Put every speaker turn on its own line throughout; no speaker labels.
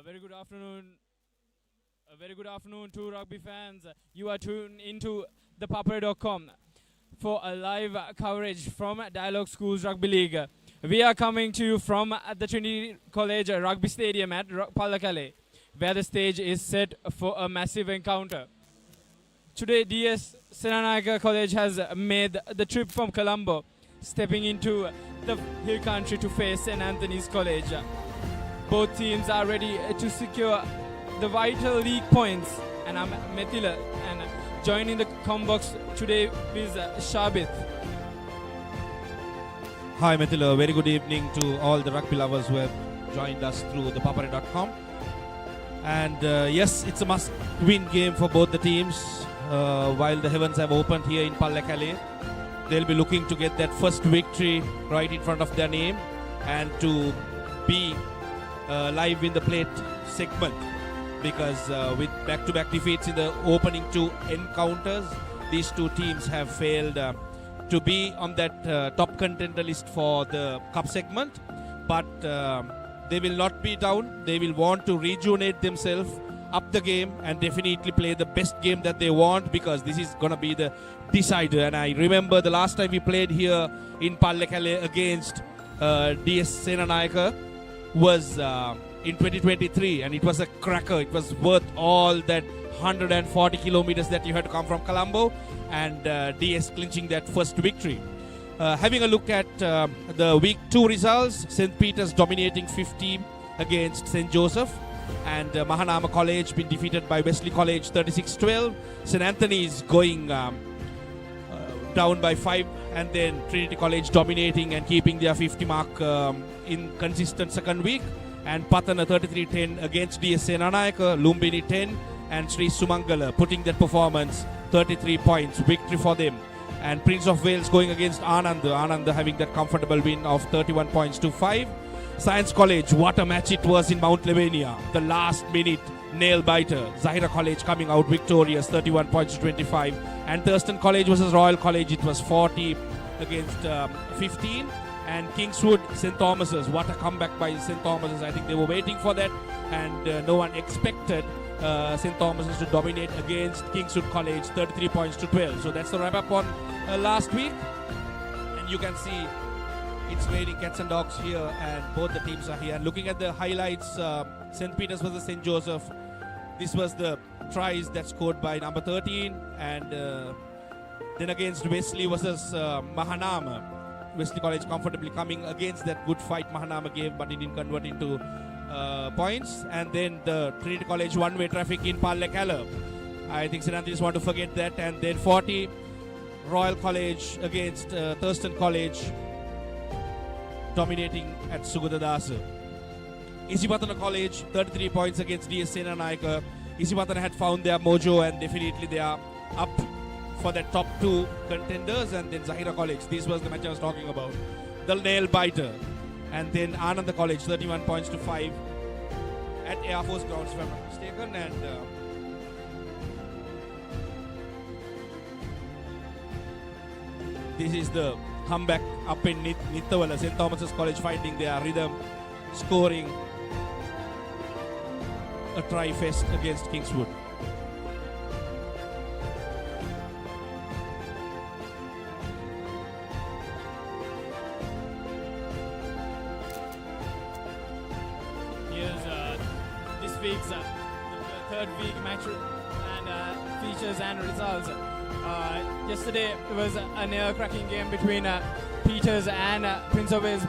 Very good afternoon. A very good afternoon to rugby fans. You are tuned into ThePapare.com for a live coverage from Dialog Schools Rugby League. We are coming to you from the Trinity College Rugby Stadium at Pallakale, where the stage is set for a massive encounter. Today, D.S Senanayake College has made the trip from Colombo, stepping into the hill country to face St. Anthony's College. Both teams are ready to secure the vital league points, and I'm Methila, and joining the combox today is Shabit.
Hi Methila, very good evening to all the rugby lovers who have joined us through thepapare.com. And yes, it's a must-win game for both the teams. While the heavens have opened here in Pallakale, they'll be looking to get that first victory right in front of their name and to be live in the plate segment, because with back-to-back defeats in the opening two encounters, these two teams have failed to be on that top contender list for the cup segment. But they will not be down. They will want to rejuvenate themselves, up the game, and definitely play the best game that they want, because this is going to be the decider. And I remember the last time we played here in Pallakale against D.S Senanayake was in 2023, and it was a cracker. It was worth all that 140 kilometers that you had to come from Colombo, and DS clinching that first victory. Having a look at the week 2 results, St. Peter's dominating 50 against St. Joseph, and Mahanama College been defeated by Wesley College 36-12. St. Anthony's going down by 5, and then Trinity College dominating and keeping their 50 mark in consistent second week. And Patana 33-10 against D.S Senanayake, Lumbini 10, and Sri Sumangala putting that performance 33 points, victory for them. And Prince of Wales going against Ananda having that comfortable win of 31 points to 5. Science College, what a match it was in Mount Lavinia. The last minute nail biter. Zahira College coming out victorious, 31 points to 25. And Thurston College versus Royal College, it was 40 against 15. And Kingswood, St. Thomas's, what a comeback by St. Thomas's. I think they were waiting for that, and no one expected St. Thomas's to dominate against Kingswood College, 33 points to 12. So that's the wrap-up on last week. And you can see it's raining cats and dogs here, and both the teams are here. And looking at the highlights, St. Peter's versus St. Joseph, this was the tries that scored by number 13. And then against Wesley versus Mahanama, Wesley College comfortably coming against that good fight Mahanama gave, but it didn't convert into points. And then the Trinity College one-way traffic in Pallakale. I think St. Anthony's want to forget that. And then 40 Royal College against Thurston College, dominating at Sugadadasa. Isipatana College 33 points against D.S Senanayake. Isipatana had found their mojo, and definitely they are up for that top 2 contenders. And then Zahira College, this was the match I was talking about, the nail biter. And then Ananda College 31 points to 5 at Air Force grounds, if I'm not mistaken. And this is the comeback up in Nittawala. St. Thomas's College finding their rhythm, scoring a try fest against Kingswood.
This week's the third week match and features and results. Yesterday it was a nail-cracking game between Peters and Prince of Wales.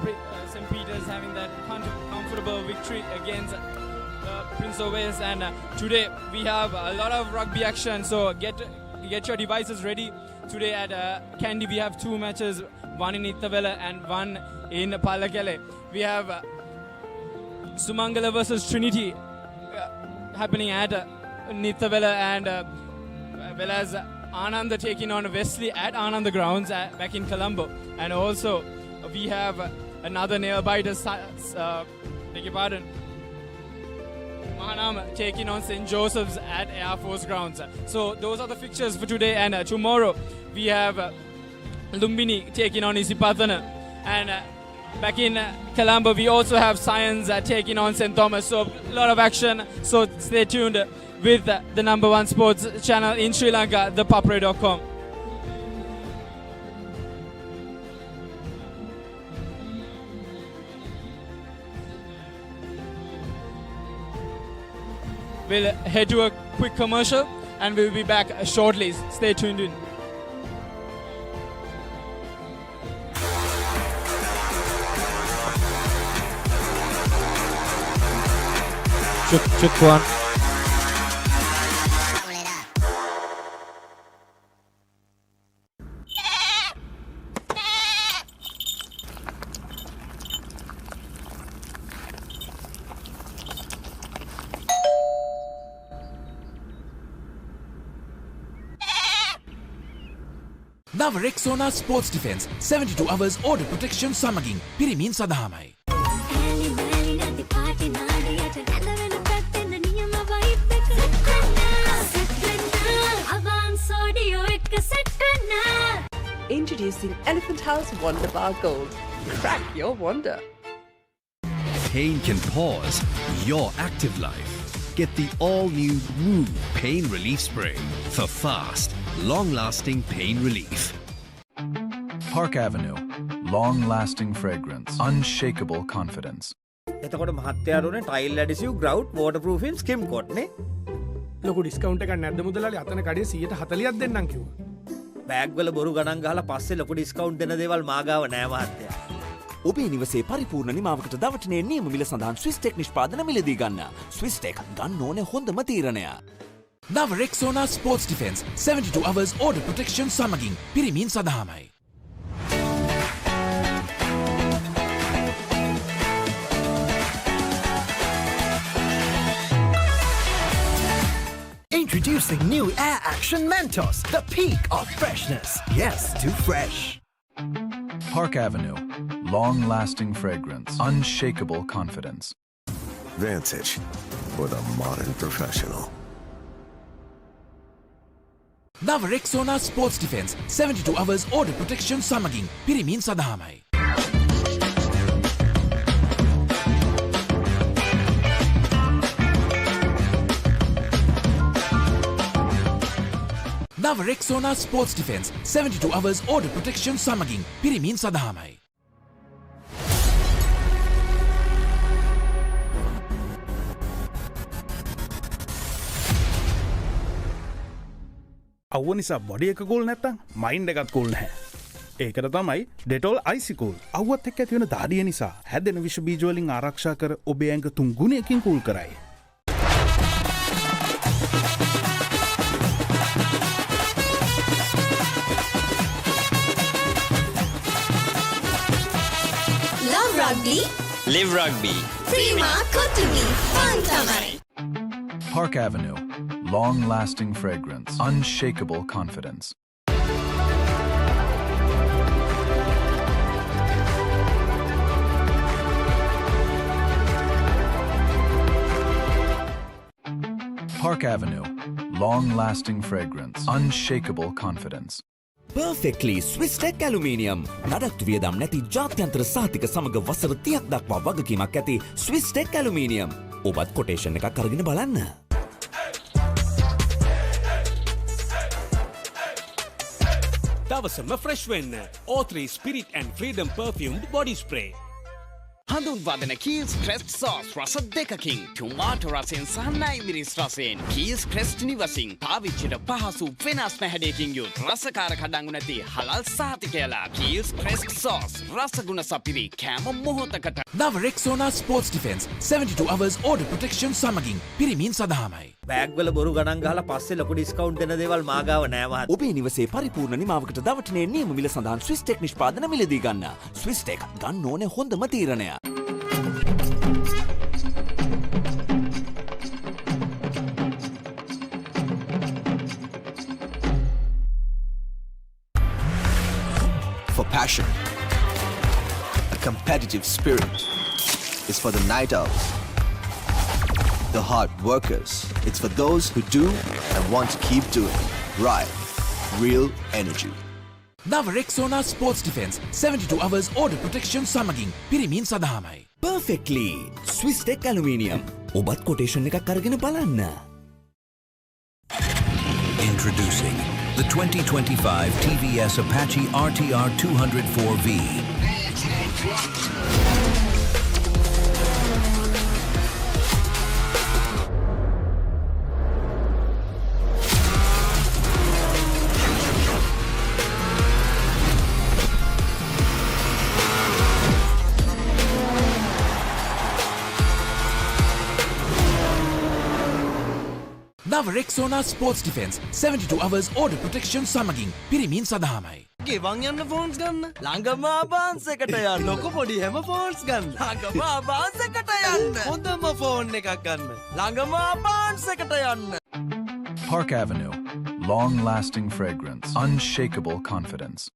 St. Peters having that comfortable victory against Prince of Wales. And today we have a lot of rugby action, so get your devices ready. Today at Kandy we have 2 matches, one in Ittawala and one in Pallakale. We have Sumangala versus Trinity happening at Nittawala, and well as Ananda taking on Wesley at Ananda grounds back in Colombo. And also we have another nail-biter, beg your pardon, Mahanama taking on St. Joseph's at Air Force grounds. So those are the fixtures for today. And tomorrow we have Lumbini taking on Isipatana, and back in Colombo, we also have Science taking on St. Thomas. So a lot of action. So stay tuned with the number one sports channel in Sri Lanka, ThePapare.com. We'll head to a quick commercial and we'll be back shortly. Stay tuned in.
Chuk one.
Now Rexona Sports Defense 72 hours order protection සමගින් පිරිමින් සඳහාමයි.
Introducing Elephant House Wonder Bar Gold. Crack your wonder.
Pain can pause your active life. Get the all-new Move Pain Relief Spray for fast, long-lasting pain relief.
Park Avenue. Long-lasting fragrance. Unshakable confidence.
එතකොට මහත්තයාරුනේ tile ඇඩිසිව් ග්‍රවුට් වෝටර්ප්‍රූෆින් ස්කිම් කොට් නේ
ලොකු discount එකක් නැද්ද මුදලාලි අතන කඩේ 140ක් දෙන්නම් කිව්වා.
බෑග් වල බොරු ගණන් ගහලා පස්සේ ලොකු ඩිස්කවුන්ට් දෙන දේවල් මාගාව නෑ මහත්තයා.
ඔබේ නිවසේ පරිපූර්ණ නිමාවකට දවටනේ නියම මිල සඳහන් ස්විස් ටෙක් නිෂ්පාදන මිලදී ගන්න. ස්විස් ටෙක් ගන්න ඕනේ හොඳම තීරණය. Now Rexona Sports Defense 72 hours order protection සමගින් පිරිමින් සඳහාමයි.
Introducing new Air Action Mentos, the peak of freshness. Yes, too fresh.
Park Avenue. Long-lasting fragrance. Unshakable confidence.
Vantage for the modern professional.
Now Rexona Sports Defense 72 hours order protection සමගින් පිරිමින් සඳහාමයි. Now Rexona Sports Defense 72 hours order protection සමගින් පිරිමින් සඳහාමයි.
අවුව නිසා body එක cool නැත්තම් mind එකත් cool නැහැ. ඒකට තමයි ඩෙටෝල් අයිසි කූල්. අවුවත් එක්ක ඇති වෙන දාඩිය නිසා හැදෙන විෂ බීජ වලින් ආරක්ෂා කර ඔබේ ඇඟ 3 ගුණයකින් කූල් කරයි.
Rugby.
Live Rugby.
Prima Kotumi. Fun tamai.
Park Avenue. Long-lasting fragrance. Unshakable confidence. Park Avenue. Long-lasting fragrance. Unshakable confidence.
Perfectly Swiss Tech Aluminium. නඩත්තු වියදම් නැති ජාත්‍යන්තර සහතික සමග වසර 30ක් දක්වා වගකීමක් ඇති Swiss Tech Aluminium. ඔබත් කොටේෂන් එකක් අරගෙන බලන්න.
දවසම ෆ්‍රෙෂ් වෙන්න. O3 Spirit and Freedom Perfumed Body Spray.
හඳුන්වාදන කීල්ස් ක්‍රෙස්ට් සෝස් රස දෙකකින් ටොමාටෝ රසෙන් සහ නයිමිරිස් රසෙන් කීල්ස් ක්‍රෙස්ට් නිවසින් පාවිච්චිට පහසු වෙනස්ම හැඩයකින් යුත් රසකාර කඩංගු නැති හලල් සහතිකයලා කීල්ස් ක්‍රෙස්ට් සෝස් රසගුණ සපිරි කෑම මොහොතකට.
Now Rexona Sports Defense 72 hours order protection සමගින් පිරිමින් සඳහාමයි.
බෑග් වල බොරු ගණන් ගහලා පස්සේ ලොකු ඩිස්කවුන්ට් දෙන දේවල් මාගාව නෑ මහත්තයා.
ඔබේ නිවසේ පරිපූර්ණ නිමාවකට දවටනේ නියම මිල සඳහන් ස්විස් ටෙක් නිෂ්පාදන මිලදී ගන්න. ස්විස් ටෙක් ගන්න ඕනේ හොඳම තීරණය.
For passion, a competitive spirit is for the night owls, the hard workers. It's for those who do and want to keep doing. Right, real energy.
නව Rexona sports defence 72 hours order protection සමගින් පිරිමින් සඳහාමයි. Perfectly Swiss Tech Aluminium. ඔබත් quotation එකක් අරගෙන බලන්න.
Introducing the 2025 TVS Apache RTR 204V.
නව Rexona sports defence 72 hours order protection සමගින් පිරිමින් සඳහාමයි.
ගෙවන් යන්න ෆෝන්ස් ගන්න ළඟම ආබාන්ස් එකට යන්න ලොකු පොඩි හැම ෆෝන්ස් ගන්න ළඟම ආබාන්ස් එකට යන්න හොඳම ෆෝන් එකක් ගන්න ළඟම ආබාන්ස් එකට යන්න.
Park Avenue. Long-lasting fragrance. Unshakable confidence.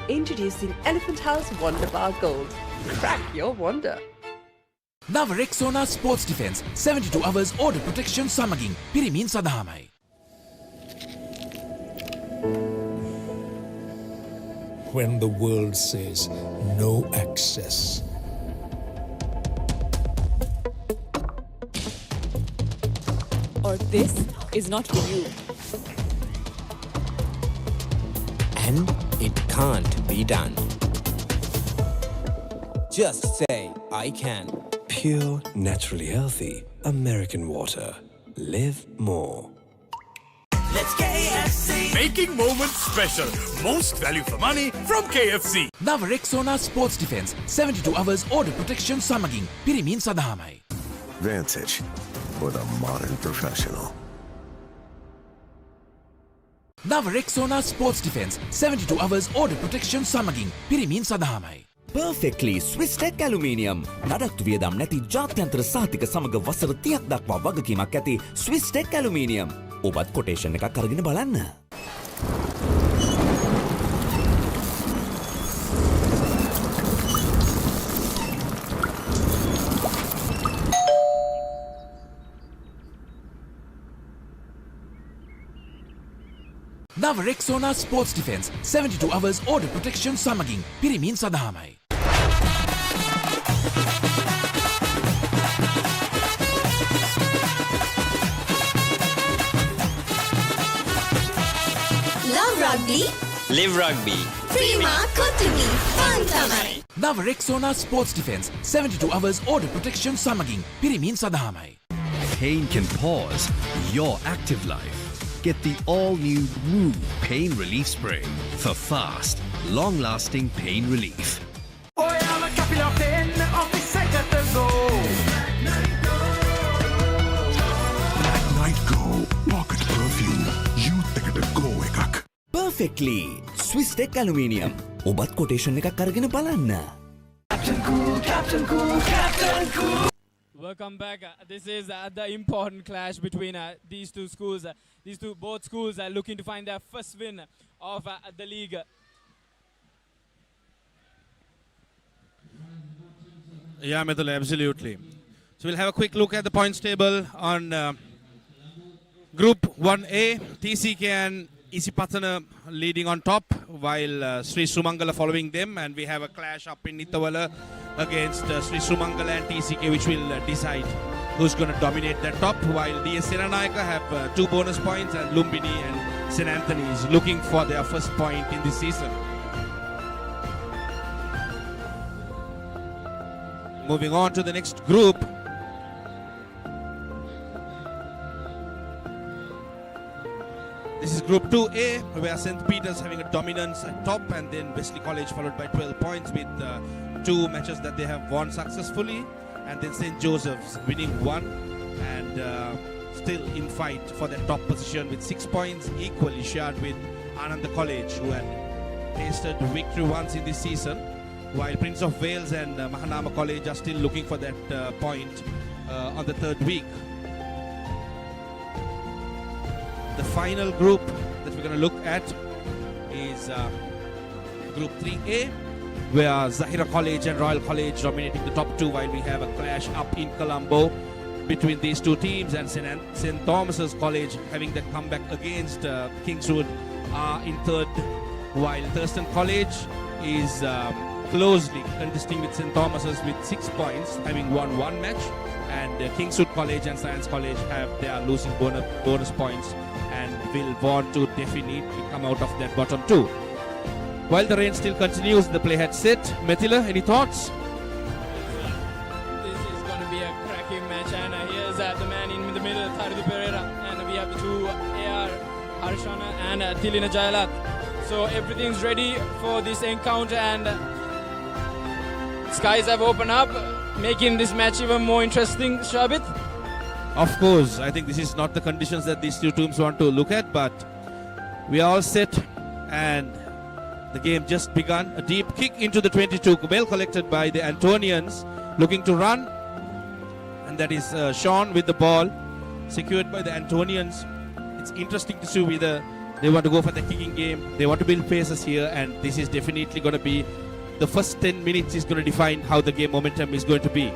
Introducing Elephant House Wonder Bar Gold. Crack your wonder.
නව Rexona sports defence 72 hours order protection සමගින් පිරිමින් සඳහාමයි.
When the world says no access,
or this is not for you,
and it can't be done. Just say, I can.
Pure, naturally healthy American water. Live more.
Let's KFC.
Making moments special. Most value for money from KFC.
නව Rexona sports defence 72 hours order protection සමගින් පිරිමින් සඳහාමයි.
Vantage for the modern professional.
නව Rexona sports defence 72 hours order protection සමගින් පිරිමින් සඳහාමයි. Perfectly Swiss Tech Aluminium. නඩත්තු වියදම් නැති ජාත්‍යන්තර සහතික සමග වසර 30ක් දක්වා වගකීමක් ඇති Swiss Tech Aluminium. ඔබත් කොටේෂන් එකක් අරගෙන බලන්න. නව Rexona sports defence 72 hours order protection සමගින් පිරිමින් සඳහාමයි.
Love Rugby.
Live Rugby.
Prima Kotumi. Fun Tamari.
නව Rexona sports defence 72 hours order protection සමගින් පිරිමින් සඳහාමයි.
Pain can pause your active life. Get the all-new Move Pain Relief Spray for fast, long-lasting pain relief.
Black Night Go. Pocket perfume. Youth එකට go එකක්.
Perfectly Swiss Tech Aluminium. ඔබත් quotation එකක් අරගෙන බලන්න.
Captain Cool, Captain Cool, Captain Cool.
Welcome back. This is the important clash between these two schools. Both schools are looking to find their first win of the league.
Yeah, Mithil, absolutely. So we'll have a quick look at the points table on Group 1A. TCK and Isipatana leading on top, while Sri Sumangala following them, and we have a clash up in Nitawala against Sri Sumangala and TCK, which will decide who's going to dominate that top, while D.S Senanayake have 2 bonus points, and Lumbini and St. Anthony is looking for their first point in this season. Moving on to the next group. This is Group 2A, where St. Peter's having a dominance at top, and then Wesley College followed by 12 points with 2 matches that they have won successfully, and then St. Joseph's winning 1 and still in fight for the top position with 6 points, equally shared with Ananda College, who had tasted victory once in this season, while Prince of Wales and Mahanama College are still looking for that point on the 3rd week. The final group that we're going to look at is Group 3A, where Zahira College and Royal College dominating the top 2, while we have a clash up in Colombo between these two teams, and St. Thomas's College having that comeback against Kingswood in 3rd while Thurston College is closely contesting with St. Thomas's with 6 points, having won one match, and Kingswood College and Science College they are losing bonus points and will want to definitely come out of that bottom two. While the rain still continues, the play had set. Methila, any thoughts?
This is going to be a cracking match, and here's the man in the middle, ThePapare, and we have the two AR, Harshana and Tilina Jayalat. So everything's ready for this encounter, and skies have opened up, making this match even more interesting, Shabit.
Of course, I think this is not the conditions that these two teams want to look at, but we are all set, and the game just begun. A deep kick into the 22, well collected by the Antonians, looking to run, and that is Sean with the ball, secured by the Antonians. It's interesting to see whether they want to go for the kicking game, they want to build paces here, and this is definitely going to be the first 10 minutes is going to define how the game momentum is going to be.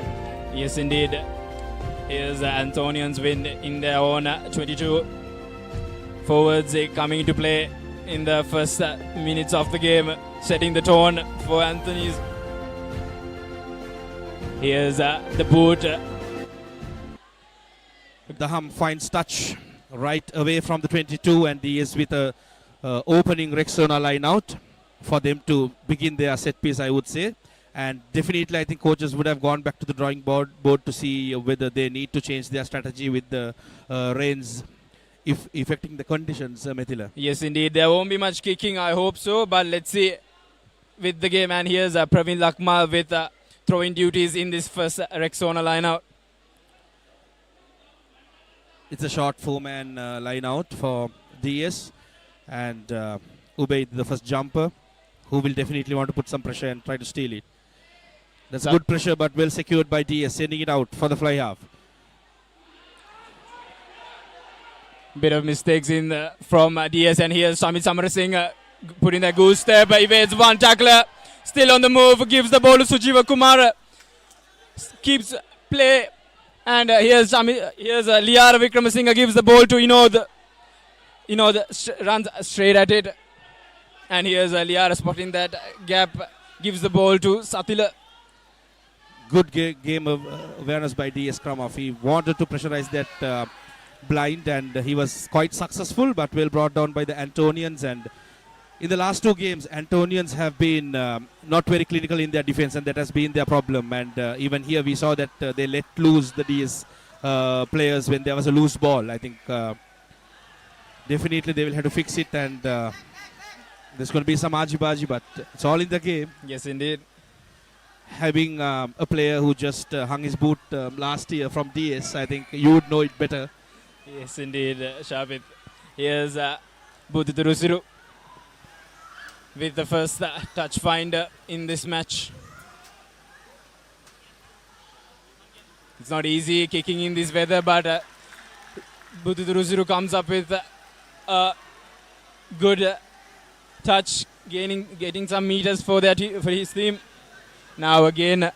Yes, indeed. Here's the Antonians win in their own 22. Forwards coming into play in the first minutes of the game, setting the tone for Anthony's. Here's the boot.
The Hum finds touch right away from the 22, and he is with a opening Rexona line out for them to begin their set piece, I would say. And definitely I think coaches would have gone back to the drawing board to see whether they need to change their strategy with the rains if affecting the conditions, Methila.
Yes, indeed. There won't be much kicking, I hope so, but let's see with the game. And here's Praveen Lakmal with throwing duties in this first Rexona line out.
It's a short 4-man line out for DS, and Ubaid, the first jumper, who will definitely want to put some pressure and try to steal it. That's good pressure, but well secured by DS, sending it out for the fly half.
Bit of mistakes in from DS, and here's Shamit Samarasinghe putting the goose step, evades one tackler, still on the move, gives the ball to Sujiva Kumar, keeps play, and here's Liara Vikramasinghe gives the ball to Inod. Inod runs straight at it, and here's Liara spotting that gap, gives the ball to Satila.
Good game of awareness by DS Krumov. He wanted to pressurize that blind, and he was quite successful, but well brought down by the Antonians. And in the last two games, Antonians have been not very clinical in their defense, and that has been their problem. And even here we saw that they let loose the DS players when there was a loose ball. I think definitely they will have to fix it, and there's going to be some argy-bargy, but it's all in the game.
Yes, indeed.
Having a player who just hung his boot last year from DS, I think you would know it better.
Yes, indeed, Shabit. Here's Buddhirusiru with the first touch finder in this match. It's not easy kicking in this weather, but Buddhirusiru comes up with a good touch, getting some meters for his team. Now again,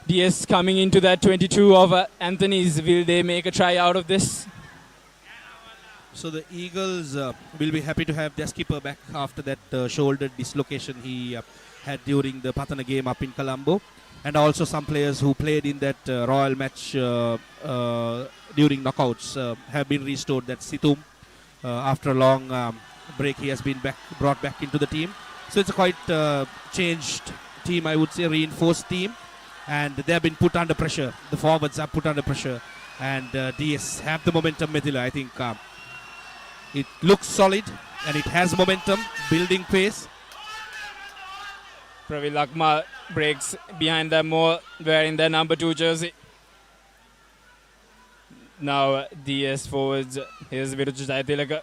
DS coming into that 22 of Anthony's. Will they make a try out of this?
So the Eagles will be happy to have their skipper back after that shoulder dislocation he had during the Patana game up in Colombo. And also some players who played in that Royal match during knockouts have been restored. That's Situm. After a long break, he has been brought back into the team. So it's a quite changed team, I would say, reinforced team, and they have been put under pressure. The forwards are put under pressure, and DS have the momentum. Methila, I think it looks solid and it has momentum, building pace.
Praveen Lakmal breaks behind them more, wearing their number 2 jersey. Now DS forwards. Here's Viruj Jayatilaka.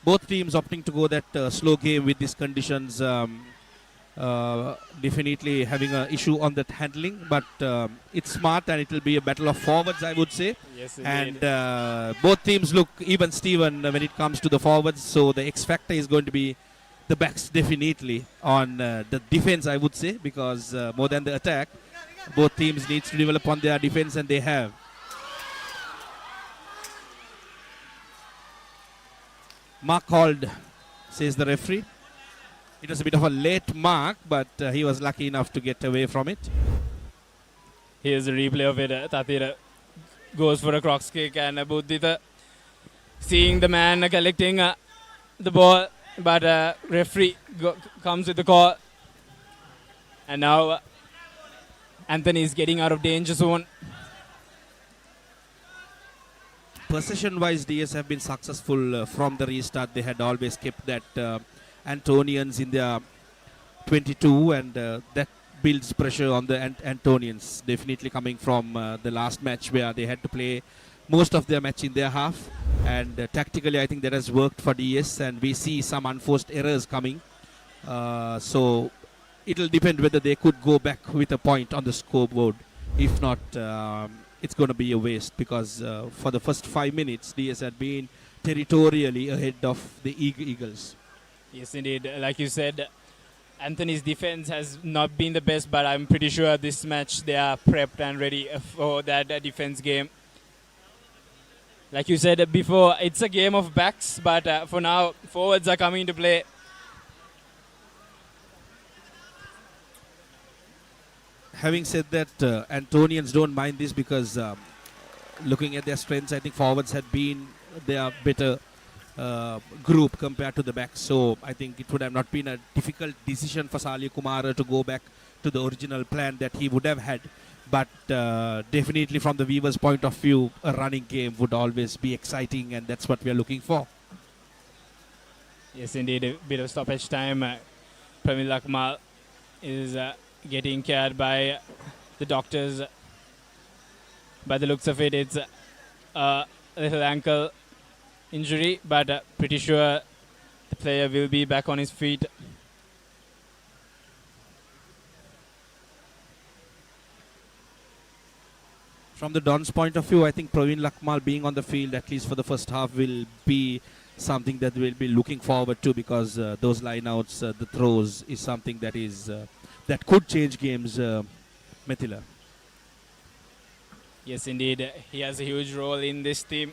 Both teams opting to go that slow game with these conditions. Definitely having an issue on that handling, but it's smart, and it will be a battle of forwards, I would say.
Yes, indeed.
And both teams look even Steven when it comes to the forwards, so the X factor is going to be the backs, definitely on the defense, I would say, because more than the attack, both teams needs to develop on their defense, and they have. Mark called says the referee. It was a bit of a late mark, but he was lucky enough to get away from it.
Here's a replay of it. Tatira goes for a cross kick and Buddhita seeing the man collecting the ball, but referee comes with the call. And now Anthony is getting out of danger zone.
Possession-wise, DS have been successful from the restart. They had always kept that Antonians in their 22, and that builds pressure on the Antonians. Definitely coming from the last match where they had to play most of their match in their half. And tactically, I think that has worked for DS, and we see some unforced errors coming. So it'll depend whether they could go back with a point on the scoreboard. If not, it's going to be a waste, because for the first 5 minutes, DS had been territorially ahead of the Eagles.
Yes, indeed. Like you said, Anthony's defense has not been the best, but I'm pretty sure this match they are prepped and ready for that defense game. Like you said before, it's a game of backs, but for now, forwards are coming to play.
Having said that, Antonians don't mind this, because looking at their strengths, I think forwards had been their better group compared to the backs. So I think it would have not been a difficult decision for Salih Kumara to go back to the original plan that he would have had. But definitely from the viewer's point of view, a running game would always be exciting, and that's what we are looking for.
Yes, indeed. A bit of stoppage time. Pramil Lakmal is getting cared by the doctors. By the looks of it, it's a little ankle injury, but pretty sure the player will be back on his feet.
From the Don's point of view, I think Praveen Lakmal being on the field, at least for the first half, will be something that we'll be looking forward to, because those lineouts, the throws, is something that is that could change games, Mithila.
Yes, indeed. He has a huge role in this team.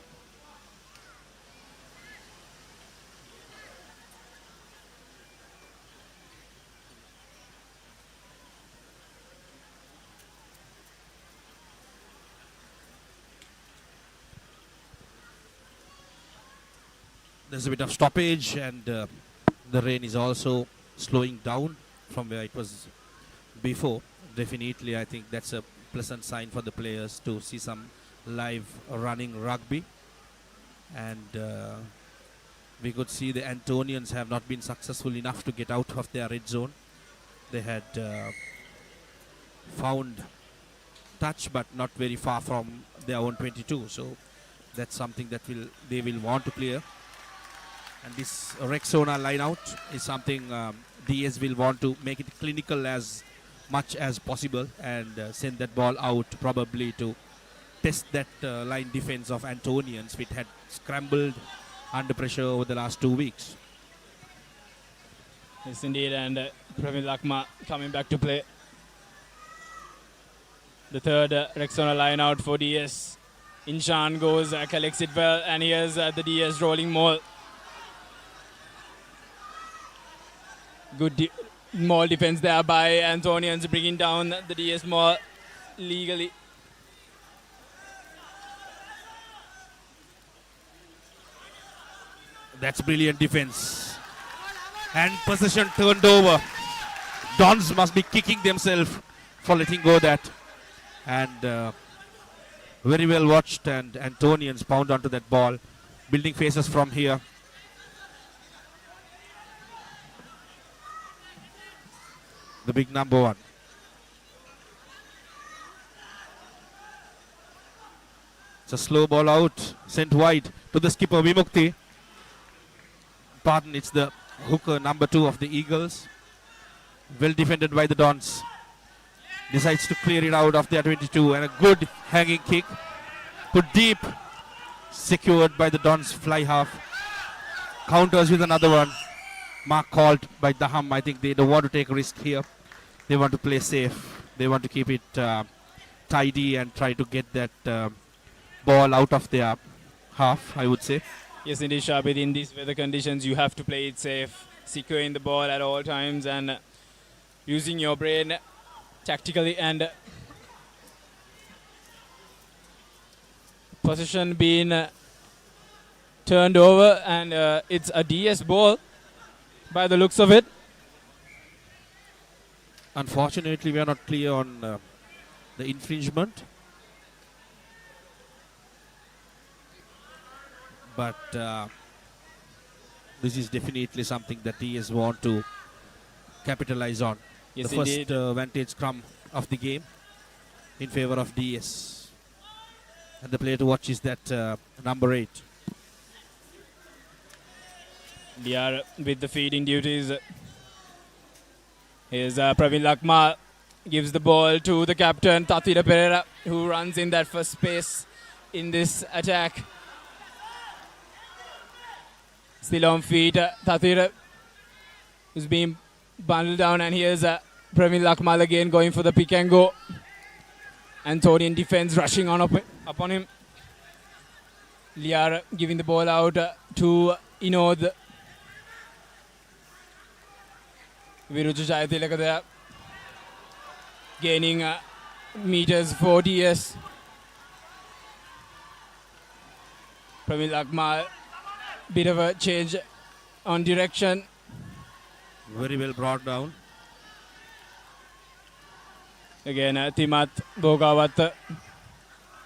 There's a bit of stoppage, and the rain is also slowing down from where it was before. Definitely, I think that's a pleasant sign for the players to see some live running rugby. And we could see the Antonians have not been successful enough to get out of their red zone. They had found touch, but not very far from their own 22. So that's something that they will want to clear. And this Rexona line out is something DS will want to make it clinical as much as possible, and send that ball out, probably to test that line defense of Antonians, which had scrambled under pressure over the last 2 weeks.
Yes, indeed. And Praveen Lakma coming back to play. The third Rexona line out for DS. Inshan goes, collects it well, and here's the DS rolling maul. Good maul defense there by Antonians, bringing down the DS maul legally.
That's brilliant defense. And possession turned over. Dons must be kicking themselves for letting go that. And very well watched, and Antonians pound onto that ball. Building faces from here. The big number 1. It's a slow ball out, sent wide to the skipper Vimukti. Pardon, it's the hooker number 2 of the Eagles. Well defended by the Dons. Decides to clear it out of their 22, and a good hanging kick. Put deep. Secured by the Dons fly half. Counters with another one. Mark called by Daham. I think they don't want to take a risk here. They want to play safe. They want to keep it tidy and try to get that ball out of their half, I would say.
Yes, indeed, Shabit. In these weather conditions, you have to play it safe, securing the ball at all times and using your brain tactically, and possession being turned over, and it's a DS ball by the looks of it.
Unfortunately, we are not clear on the infringement. But this is definitely something that DS want to capitalize on.
Yes,
the first
indeed.
vantage scrum of the game in favor of DS. And the player to watch is that number 8.
They are with the feeding duties. Here's Praveen Lakma, gives the ball to the captain, Tatira Pereira, who runs in that first space in this attack. Still on feet, Tatira is being bundled down, and here's Praveen Lakmal again going for the pick and go. Antonian defense rushing on upon him. Liar giving the ball out to Inod. Viruju Jayatilaka there, gaining meters for DS. Praveen Lakmal, bit of a change on direction.
Very well brought down.
Again, Timat Bogawat.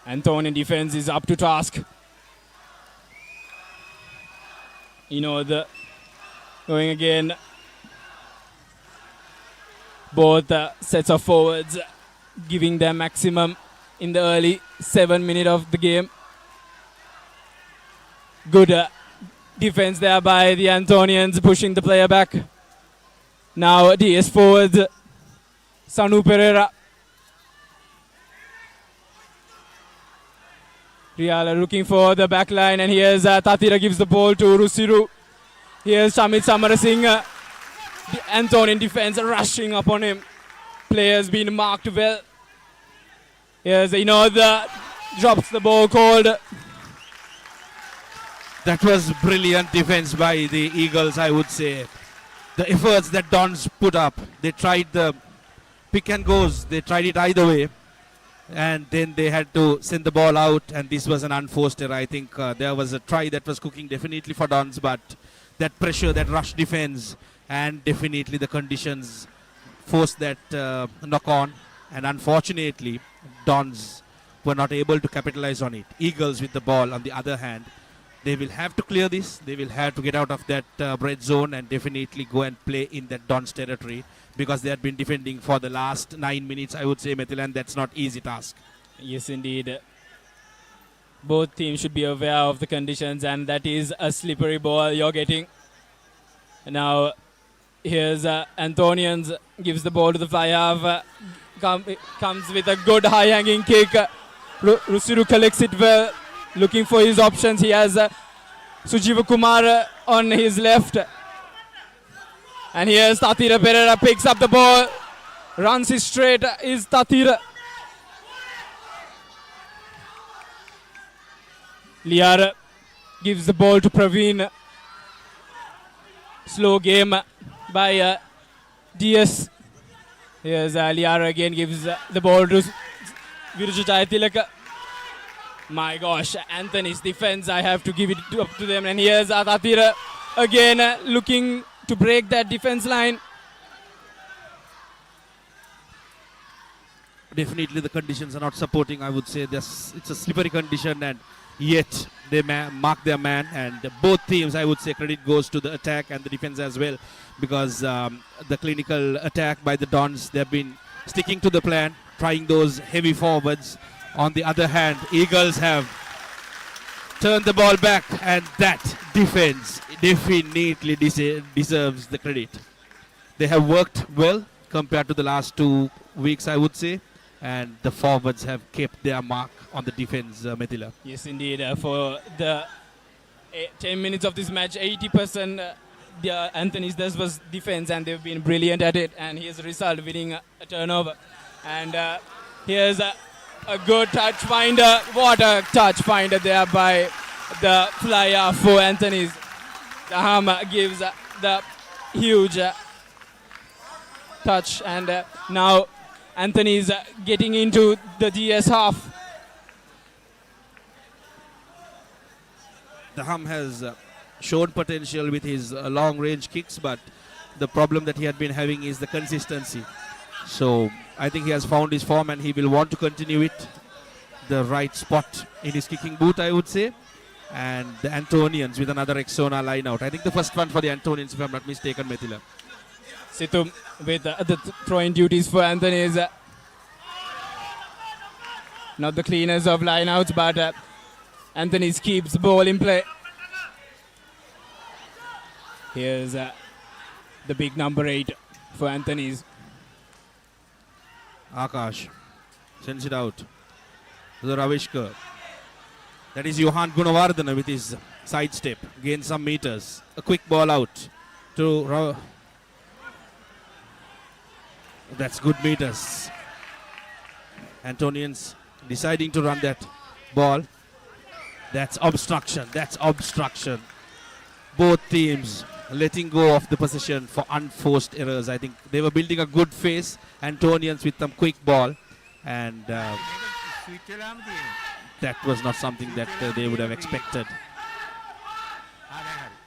Antonian defense is up to task. Going again. Both sets of forwards giving their maximum in the early 7 minutes of the game. Good defense there by the Antonians, pushing the player back. Now DS forwards, Sanu Pereira. Riala looking for the back line, and here's Tatira gives the ball to Rusiru. Here's Shamit Samarasinghe. The Antonian defense rushing upon him. Players being marked well. Here's drops the ball called.
That was brilliant defense by the Eagles, I would say. The efforts that Dons put up, they tried the pick and goes, they tried it either way, and then they had to send the ball out, and this was an unforced error. I think there was a try that was cooking definitely for Dons, but that pressure, that rush defense, and definitely the conditions forced that knock on, and unfortunately Dons were not able to capitalize on it. Eagles with the ball, on the other hand, they will have to clear this. They will have to get out of that red zone and definitely go and play in that Dons territory, because they had been defending for the last 9 minutes, I would say, Methilan. That's not easy task.
Yes, indeed. Both teams should be aware of the conditions, and that is a slippery ball you're getting. Now, here's Antonians, gives the ball to the fly half. Comes with a good high-hanging kick. Rusiru collects it well, looking for his options. He has Sujiva Kumar on his left. And here's Tatira Pereira, picks up the ball, runs it straight, is Tatira. Liara gives the ball to Praveen. Slow game by DS. Here's Liara again, gives the ball to Viruju Jayatilaka. My gosh, Anthony's defense, I have to give it up to them. And here's Tatira again, looking to break that defense line.
Definitely the conditions are not supporting, I would say. It's a slippery condition, and yet they mark their man. And both teams, I would say, credit goes to the attack and the defense as well, because the clinical attack by the Dons, they've been sticking to the plan, trying those heavy forwards. On the other hand, Eagles have turned the ball back, and that defense definitely deserves the credit. They have worked well compared to the last 2 weeks, I would say, and the forwards have kept their mark on the defense, Methila.
Yes, indeed. For the 10 minutes of this match, 80% Anthony's was defense, and they've been brilliant at it. And here's the result, winning a turnover. And here's a good touch finder. What a touch finder there by the flyer for Anthony's. The hammer gives the huge touch, and now Anthony's getting into the DS half.
The Hum has shown potential with his long range kicks, but the problem that he had been having is the consistency. So I think he has found his form and he will want to continue it. The right spot in his kicking boot, I would say. And the Antonians with another Rexona line out. I think the first one for the Antonians, if I'm not mistaken, Mithila.
Situm with the throwing duties for Anthony's. Not the cleanest of lineouts, but Anthony's keeps the ball in play. Here's the big number 8 for Anthony's.
Akash sends it out to the Ravishkar. That is Johan Gunawardana with his side step. Gains some meters. A quick ball out to that's good meters. Antonians deciding to run that ball. That's obstruction. That's obstruction. Both teams letting go of the possession for unforced errors. I think they were building a good face. Antonians with some quick ball. And that was not something that they would have expected.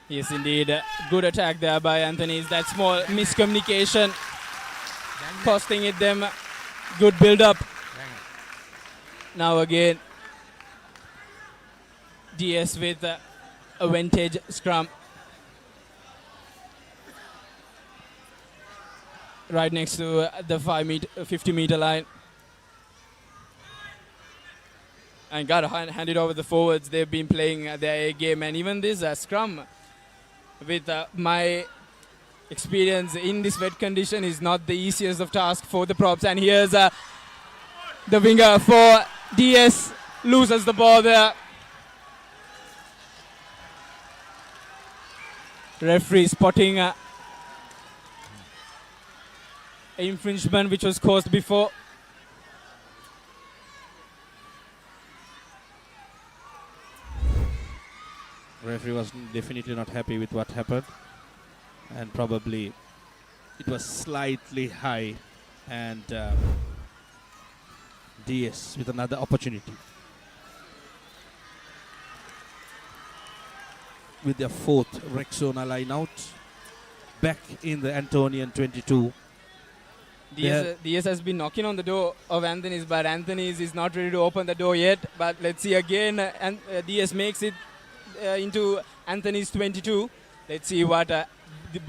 Yes, indeed. Good attack there by Anthony's. That small miscommunication costing it them good build-up. Now again, DS with a vintage scrum. Right next to the 50 meter line. And got to hand it over the forwards. They've been playing their A game, and even this scrum with my experience in this wet condition is not the easiest of tasks for the props. And here's the winger for DS, loses the ball there. Referee spotting infringement which was caused before.
Referee was definitely not happy with what happened, and probably it was slightly high, and DS with another opportunity with their 4th Rexona line out, back in the Antonian 22.
DS has been knocking on the door of Anthony's, but Anthony's is not ready to open the door yet. But let's see again, and DS makes it into Anthony's 22. Let's see what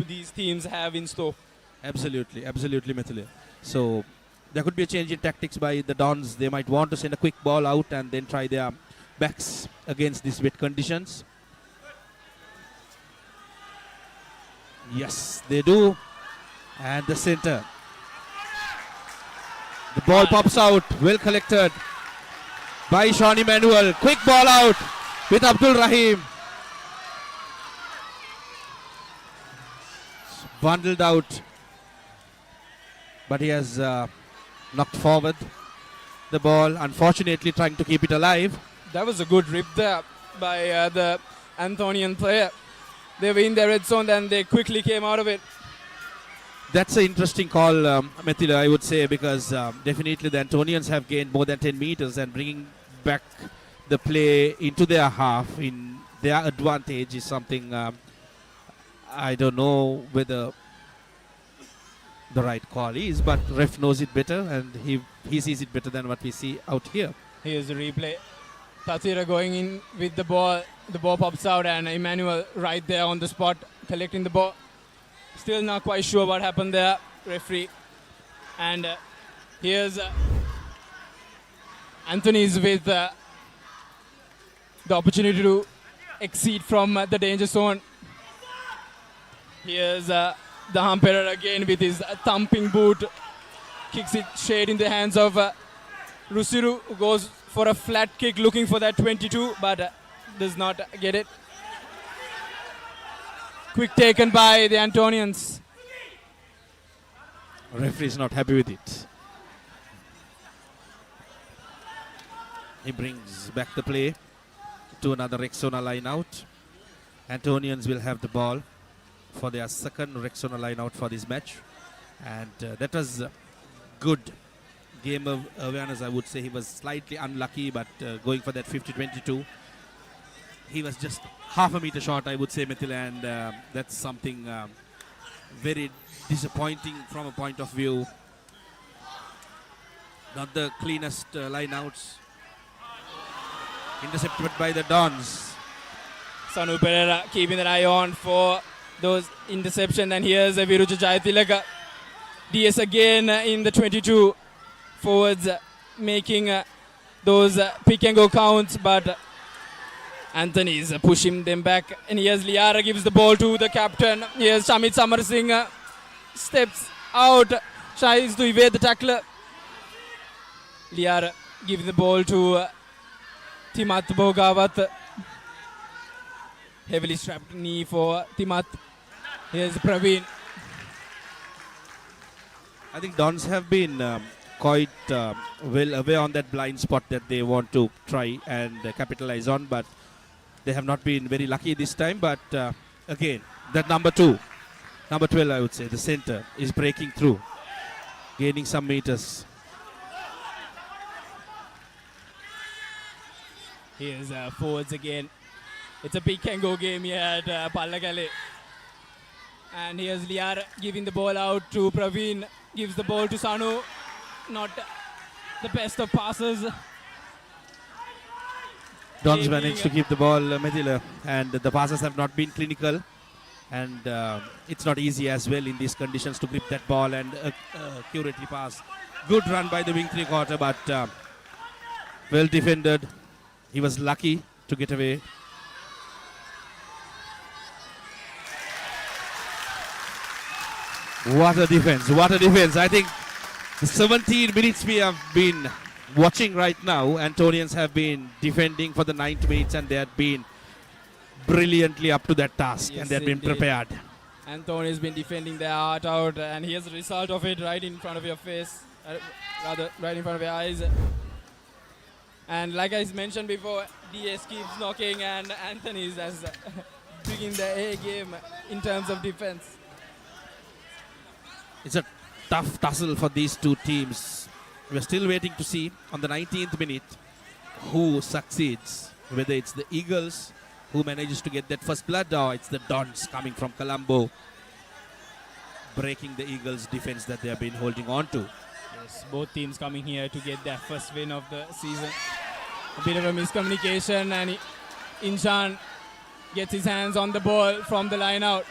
these teams have in store.
Absolutely, Mithila. So there could be a change in tactics by the Dons. They might want to send a quick ball out and then try their backs against these wet conditions. Yes, they do. And the center. The ball pops out, well collected by Sean Emmanuel. Quick ball out with Abdul Rahim. Bundled out, but he has knocked forward the ball, unfortunately trying to keep it alive.
That was a good rip there by the Anthonian player. They were in their red zone and they quickly came out of it.
That's an interesting call, Mithila, I would say, because definitely the Antonians have gained more than 10 meters, and bringing back the play into their half in their advantage is something I don't know whether the right call is, but ref knows it better, and he sees it better than what we see out here.
Here's the replay. Tatira going in with the ball. The ball pops out, and Emmanuel right there on the spot collecting the ball. Still not quite sure what happened there, referee. And here's Anthony's with the opportunity to exceed from the danger zone. Here's the Papare again with his thumping boot. Kicks it straight in the hands of Rusiru, who goes for a flat kick looking for that 22, but does not get it. Quick taken by the Antonians.
Referee is not happy with it. He brings back the play to another Rexona line out. Antonians will have the ball for their second Rexona line out for this match. And that was a good game of awareness, I would say. He was slightly unlucky, but going for that 50-22. He was just half a meter short, I would say, Mithila, and that's something very disappointing from a point of view. Not the cleanest line outs. Intercepted by the Dons.
Sanu Pereira keeping an eye on for those interceptions, and here's Viruja Jayatilaka. DS again in the 22 forwards making those pick and go counts, but Anthony's pushing them back, and here's Liara gives the ball to the captain. Here's Shamit Samar Singh steps out, tries to evade the tackler. Liara gives the ball to Timat Bogawat. Heavily strapped knee for Timat. Here's Praveen.
I think Dons have been quite well away on that blind spot that they want to try and capitalize on, but they have not been very lucky this time. But again, that number 12, I would say, the center, is breaking through, gaining some meters.
Here's forwards again. It's a pick and go game here at Pallakale. And here's Liar giving the ball out to Praveen. Gives the ball to Sanu. Not the best of passes.
Dons managed to keep the ball, Mithila, and the passes have not been clinical. And it's not easy as well in these conditions to grip that ball and accurately pass. Good run by the wing three-quarter, but well defended. He was lucky to get away. What a defense, what a defense. I think the 17 minutes we have been watching right now, Antonians have been defending for the 9 minutes, and they have been brilliantly up to that task,
Yes,
and they have been
indeed.
prepared.
Anthony's been defending their heart out, and here's the result of it right in front of your face. Rather, right in front of your eyes. And like I mentioned before, DS keeps knocking, and Anthony's as bringing the A game in terms of defense.
It's a tough tussle for these two teams. We're still waiting to see on the 19th minute who succeeds, whether it's the Eagles who manages to get that first blood, or it's the Dons coming from Colombo breaking the Eagles' defense that they have been holding on to.
Yes, both teams coming here to get their first win of the season. A bit of a miscommunication, and Inshan gets his hands on the ball from the line out.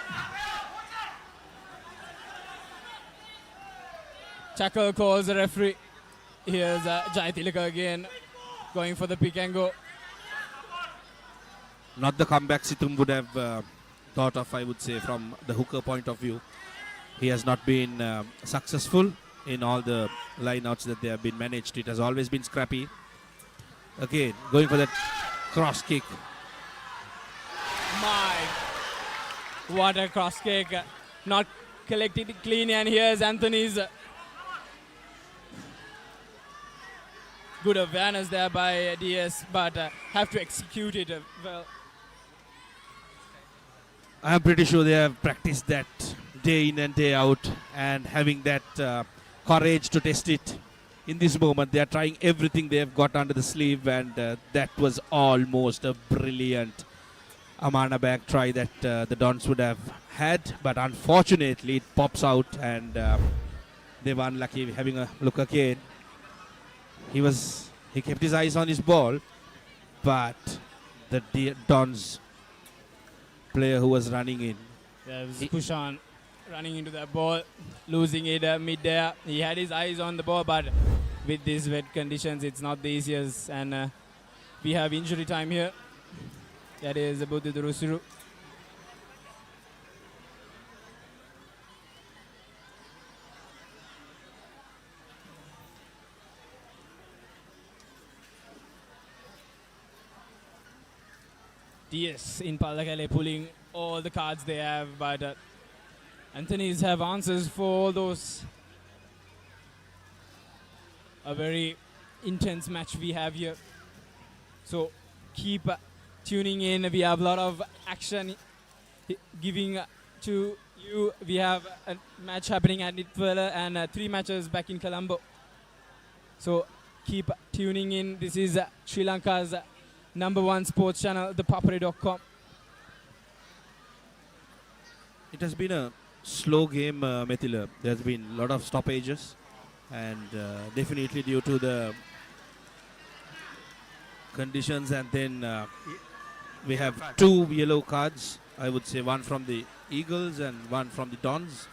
Tackle calls the referee. Here's Jayatilaka again going for the pick and go.
Not the comeback Situm would have thought of, I would say, from the hooker point of view. He has not been successful in all the lineouts that they have been managed. It has always been scrappy. Again, going for that cross kick.
My, what a cross kick. Not collected clean, and here's Anthony's. Good awareness there by DS, but have to execute it well.
I'm pretty sure they have practiced that day in and day out, and having that courage to test it in this moment. They are trying everything they have got under the sleeve, and that was almost a brilliant Amana back try that the Dons would have had, but unfortunately it pops out, and they were unlucky. Having a look again, he kept his eyes on his ball, but the Dons player who was running in,
There was Kushan running into that ball, losing it mid-air. He had his eyes on the ball, but with these wet conditions, it's not the easiest. And we have injury time here. That is Buddha Durusuru. DS in Pallakale pulling all the cards they have, but Anthony's have answers for all those. A very intense match we have here. So keep tuning in. We have a lot of action giving to you. We have a match happening at Nitwala and 3 matches back in Colombo. So keep tuning in. This is Sri Lanka's #1 sports channel, ThePapare.com.
It has been a slow game, Mithila. There's been a lot of stoppages, and definitely due to the conditions. And then we have 2 yellow cards. I would say one from the Eagles and one from the Dons.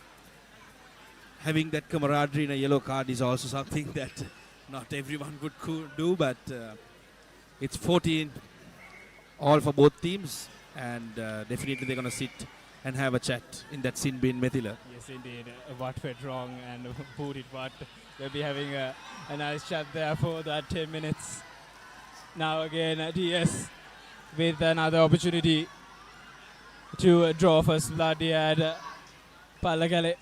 Having that camaraderie in a yellow card is also something that not everyone could do, but it's 14 all for both teams, and definitely they're going to sit and have a chat in that sin bin, Mithila.
Yes, indeed. What went wrong and who did what. They'll be having a nice chat there for that 10 minutes. Now again, DS with another opportunity to draw first blood at Palagale.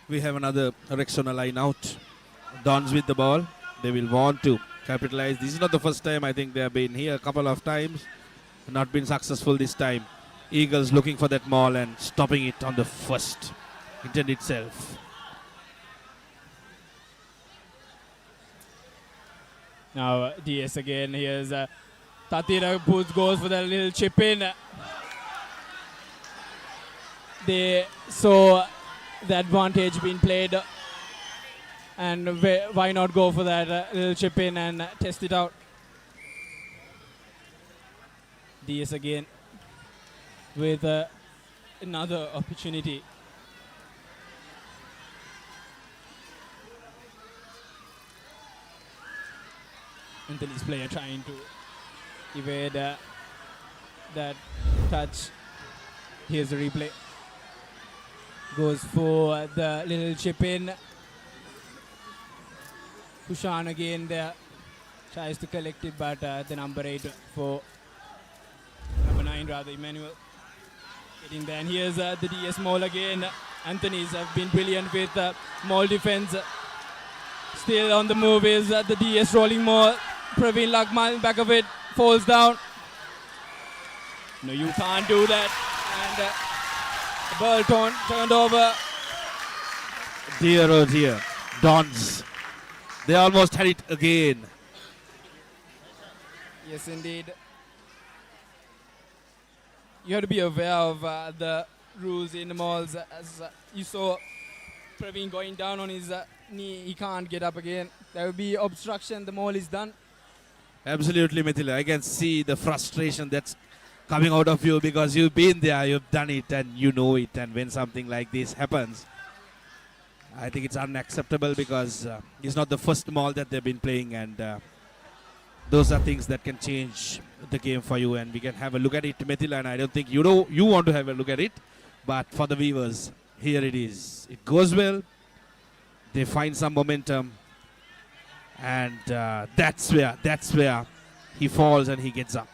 We have another Rexona line out. Dons with the ball. They will want to capitalize. This is not the first time. I think they have been here a couple of times. Not been successful this time. Eagles looking for that maul and stopping it on the first intent itself.
Now DS again. Here's Tatira goes for the little chip in. They saw the advantage being played, and why not go for that little chip in and test it out. DS again with another opportunity. Anthony's player trying to evade that touch. Here's the replay. Goes for the little chip in. Kushan again there. Tries to collect it, but the number 8 for number 9 rather, Emmanuel. Getting there. And here's the DS maul again. Anthony's have been brilliant with maul defense. Still on the move is the DS rolling maul. Praveen Lakmal back of it. Falls down. No, you can't do that. And Burton turned over.
Dear oh dear. Dons. They almost had it again.
Yes, indeed. You have to be aware of the rules in the malls. As you saw Praveen going down on his knee, he can't get up again. There will be obstruction. The mall is done.
Absolutely, Mithila. I can see the frustration that's coming out of you because you've been there, you've done it, and you know it. And when something like this happens, I think it's unacceptable because it's not the first mall that they've been playing, and those are things that can change the game for you. And we can have a look at it, Mithila. And I don't think you want to have a look at it, but for the viewers, here it is. It goes well. They find some momentum. And that's where he falls and he gets up.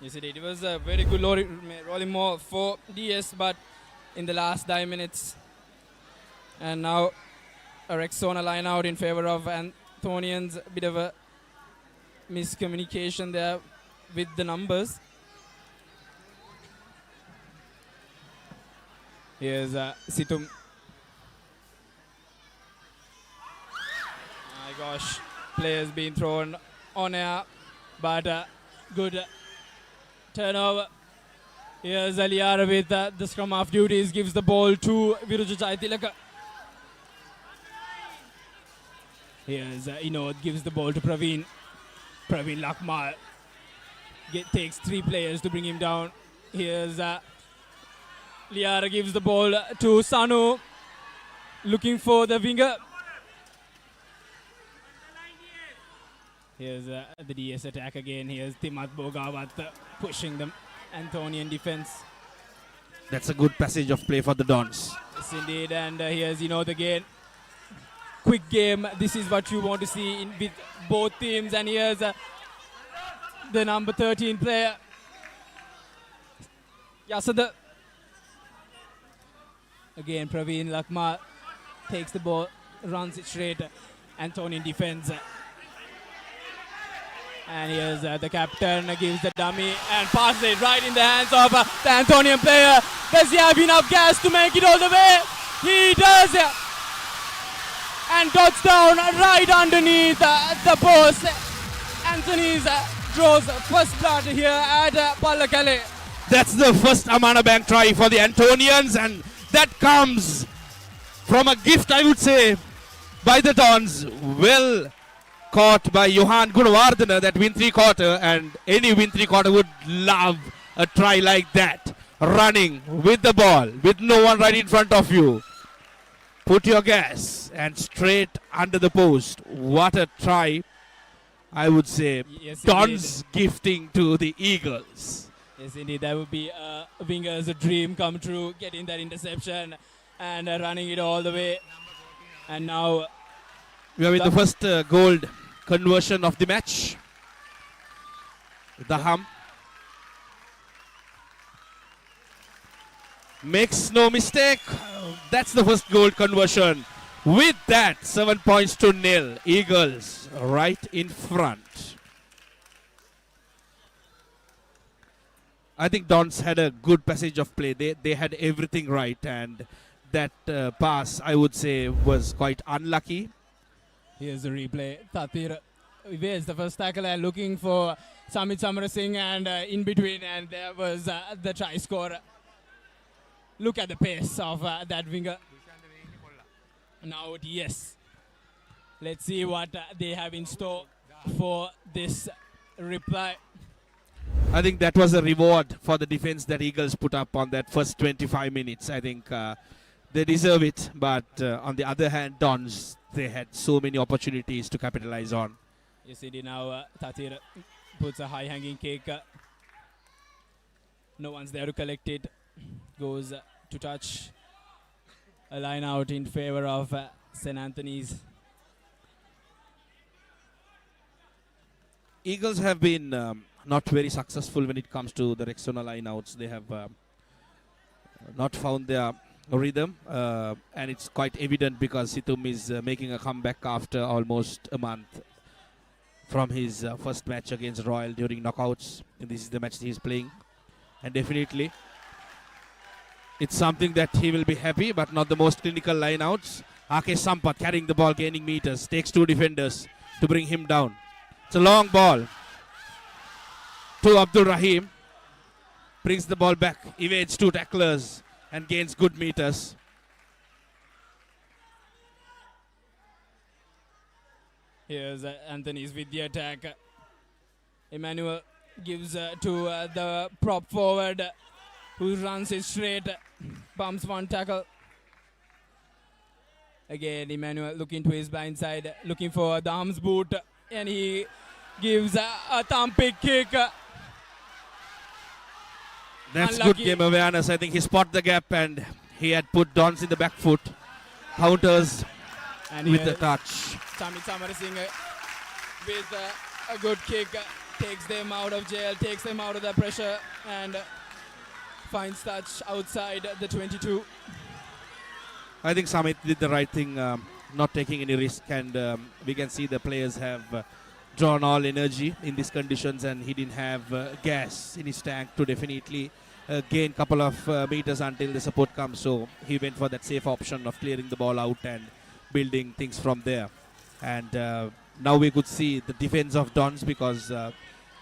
Yes, it was a very good rolling maul for DS, but in the last 9 minutes. And now a Rexona line out in favor of Anthonians. A bit of a miscommunication there with the numbers. Here's Situm. My gosh, players being thrown on air, but good turnover. Here's Aliara with the scrum half duties, gives the ball to Viruja Jaitilaka. Here's Inod, gives the ball to Praveen. Praveen Lakmal takes 3 players to bring him down. Here's Liara, gives the ball to Sanu, looking for the winger. Here's the DS attack again. Here's Timat Bogawat pushing the Anthonian defense.
That's a good passage of play for the Dons.
Yes, indeed. And here's Inod again. Quick game. This is what you want to see with both teams. And here's the number 13 player, Yasada. Again, Praveen Lakmal takes the ball, runs it straight. Antonian defense. And here's the captain gives the dummy and passes it right in the hands of the Antonian player. Does he have enough gas to make it all the way? He does. And dots down right underneath the post. Anthony's draws first blood here at Pallakale.
That's the first Amana Bank try for the Antonians, and that comes from a gift, I would say, by the Dons. Well caught by Johan Gunawardena, that win three-quarter, and any win three-quarter would love a try like that. Running with the ball, with no one right in front of you. Put your gas and straight under the post. What a try, I would say.
Yes,
Dons gifting to the Eagles.
Yes, indeed. That would be a winger's dream come true, getting that interception and running it all the way. And now
we are with the first gold conversion of the match. The hum. Makes no mistake. That's the first goal conversion. With that, 7 points to nil. Eagles right in front. I think Dons had a good passage of play. They had everything right, and that pass, I would say, was quite unlucky.
here's the replay. Tatir evades the first tackle and looking for Samit Samarasinghe, and in between, and there was the try score. Look at the pace of that winger. Now DS. Let's see what they have in store for this reply.
I think that was a reward for the defense that Eagles put up on that first 25 minutes. I think they deserve it. But on the other hand, Dons, they had so many opportunities to capitalize on.
You see now Tatir puts a high-hanging kick. No one's there to collect it. Goes to touch. A line out in favor of St. Anthony's.
Eagles have been not very successful when it comes to the Rexona lineouts. They have not found their rhythm, and it's quite evident because Situm is making a comeback after almost a month from his first match against Royal during knockouts. And this is the match he's playing, and definitely it's something that he will be happy, but not the most clinical lineouts. Ake Sampath carrying the ball, gaining meters, takes two defenders to bring him down. It's a long ball to Abdul Rahim. Brings the ball back, evades two tacklers and gains good meters.
Here's Anthony's with the attack. Emmanuel gives to the prop forward who runs it straight. Bumps one tackle. Again, Emmanuel looking to his blind side, looking for the arms boot, and he gives a thumping kick.
That's
Unlucky.
good game awareness. I think he spotted the gap and he had put Dons in the back foot. Counters
And
with the touch.
Samit Samarasinghe with a good kick, takes them out of jail, takes them out of the pressure, and finds touch outside the 22.
I think Samit did the right thing, not taking any risk, and we can see the players have drawn all energy in these conditions, and he didn't have gas in his tank to definitely gain a couple of meters until the support comes. So he went for that safe option of clearing the ball out and building things from there. And now we could see the defense of Dons, because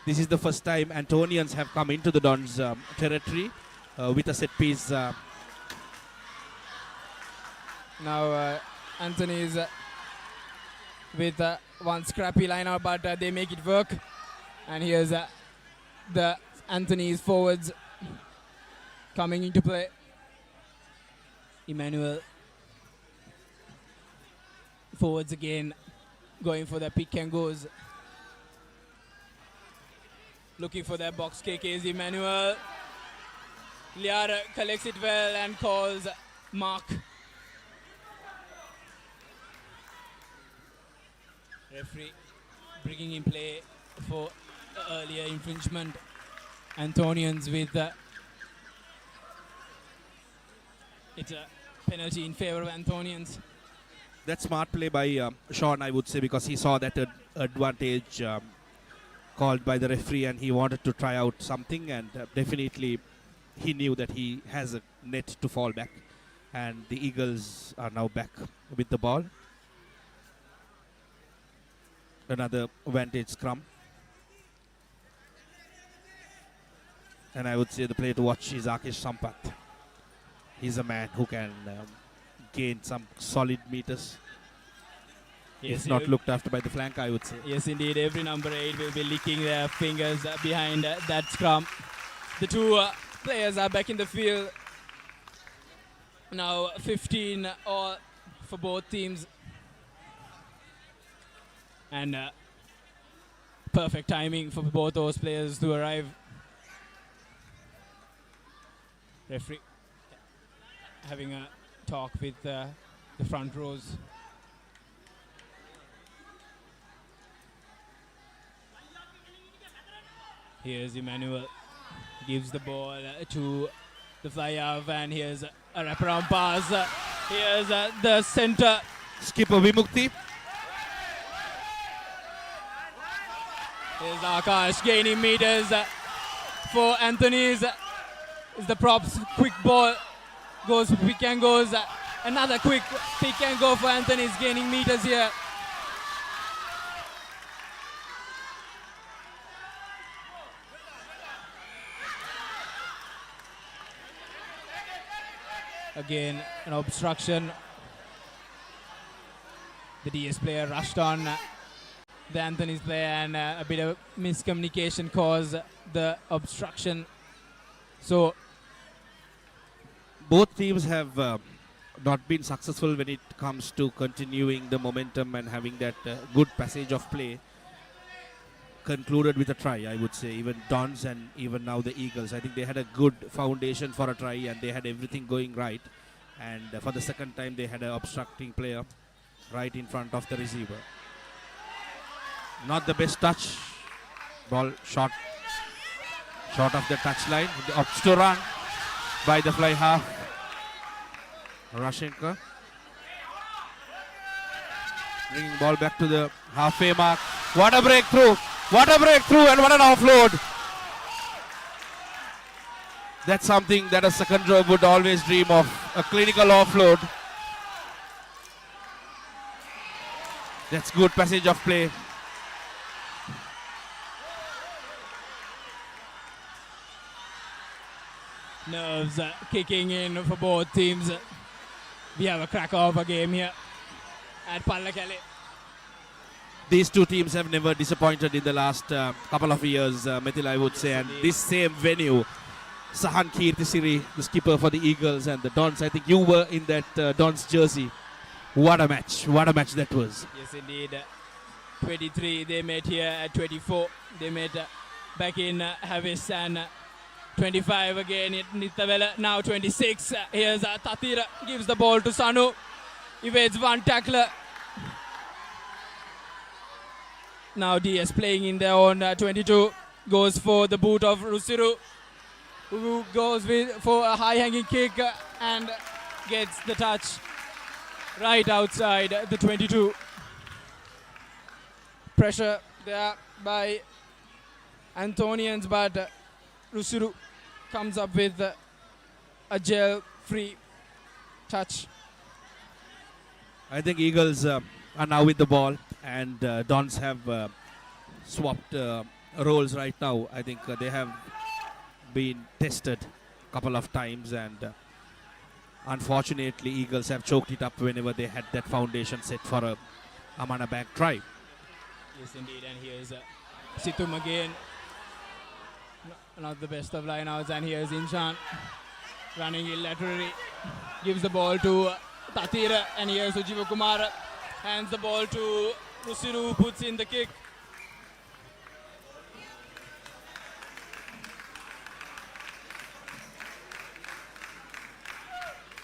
this is the first time Antonians have come into the Dons territory with a set piece.
Now Anthony's with one scrappy lineup, but they make it work. And here's the Anthony's forwards coming into play. Emmanuel forwards again, going for the pick and goes. Looking for that box kick is Emmanuel. Liar collects it well and calls mark. Referee bringing in play for earlier infringement. Antonians with it's a penalty in favor of Antonians.
That's smart play by Sean, I would say, because he saw that advantage called by the referee, and he wanted to try out something, and definitely he knew that he has a net to fall back, and the Eagles are now back with the ball. Another vantage scrum, and I would say the player to watch is Akesh Sampath. He's a man who can gain some solid meters.
Yes,
if not looked after by the flank, I would say.
Yes, indeed. Every number 8 will be licking their fingers behind that scrum. The two players are back in the field. Now 15 all for both teams. And perfect timing for both those players to arrive. Referee having a talk with the front rows. Here's Emmanuel, gives the ball to the fly-off, and here's a wraparound pass. Here's the center.
Skipper Vimukti.
Here's Akash gaining meters for Anthony's. Is the props, quick ball, goes pick and goes. Another quick pick and go for Anthony's, gaining meters here. Again, an obstruction. The DS player rushed on the Anthony's player, and a bit of miscommunication caused the obstruction. So
both teams have not been successful when it comes to continuing the momentum and having that good passage of play concluded with a try, I would say. Even Dons and even now the Eagles, I think they had a good foundation for a try, and they had everything going right. And for the second time, they had an obstructing player right in front of the receiver. Not the best touch. Ball short of the touchline. The ups to run by the fly half. Rashenka bringing ball back to the halfway mark. What a breakthrough! What a breakthrough, and what an offload! That's something that a second row would always dream of, a clinical offload. That's good passage of play.
Nerves kicking in for both teams. We have a crack of a game here at Pallakele.
These two teams have never disappointed in the last couple of years, Mithil, I would say. And this same venue, Sahan Kirtisiri, the skipper for the Eagles, and the Dons. I think you were in that Dons jersey. What a match. What a match that was.
Yes, indeed. 23, they met here at 24. They met back in Havis, and 25 again at Nitavela. Now 26. Here's Tatira, gives the ball to Sanu. Evades one tackler. Now DS playing in their own 22. Goes for the boot of Rusiru, who goes for a high-hanging kick and gets the touch right outside the 22. Pressure there by Antonians, but Rusiru comes up with a gel-free touch.
I think Eagles are now with the ball, and Dons have swapped roles right now. I think they have been tested a couple of times, and unfortunately Eagles have choked it up whenever they had that foundation set for a Amana back try.
Yes, indeed, and here's Situm again. Not the best of lineouts, and here's Inshan running in laterally. Gives the ball to Tatira, and here's Ujiva Kumar. Hands the ball to Rusiru, who puts in the kick.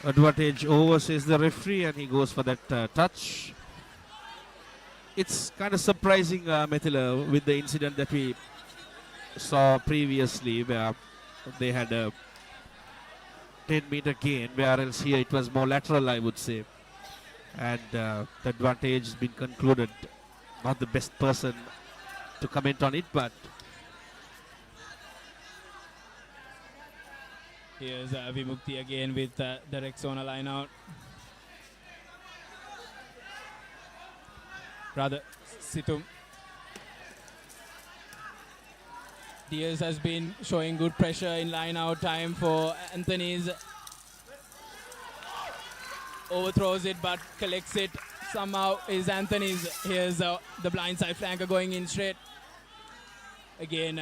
Advantage over, says the referee, and he goes for that touch. It's kind of surprising, Mithila, with the incident that we saw previously, where they had a 10-meter gain, whereas here it was more lateral, I would say. And the advantage has been concluded. Not the best person to comment on it, but
here's Vimukti again with the Rexona line out. Rather, Situm. DS has been showing good pressure in line out time for Anthony's. Overthrows it but collects it. Somehow is Anthony's. Here's the blindside flanker going in straight. Again,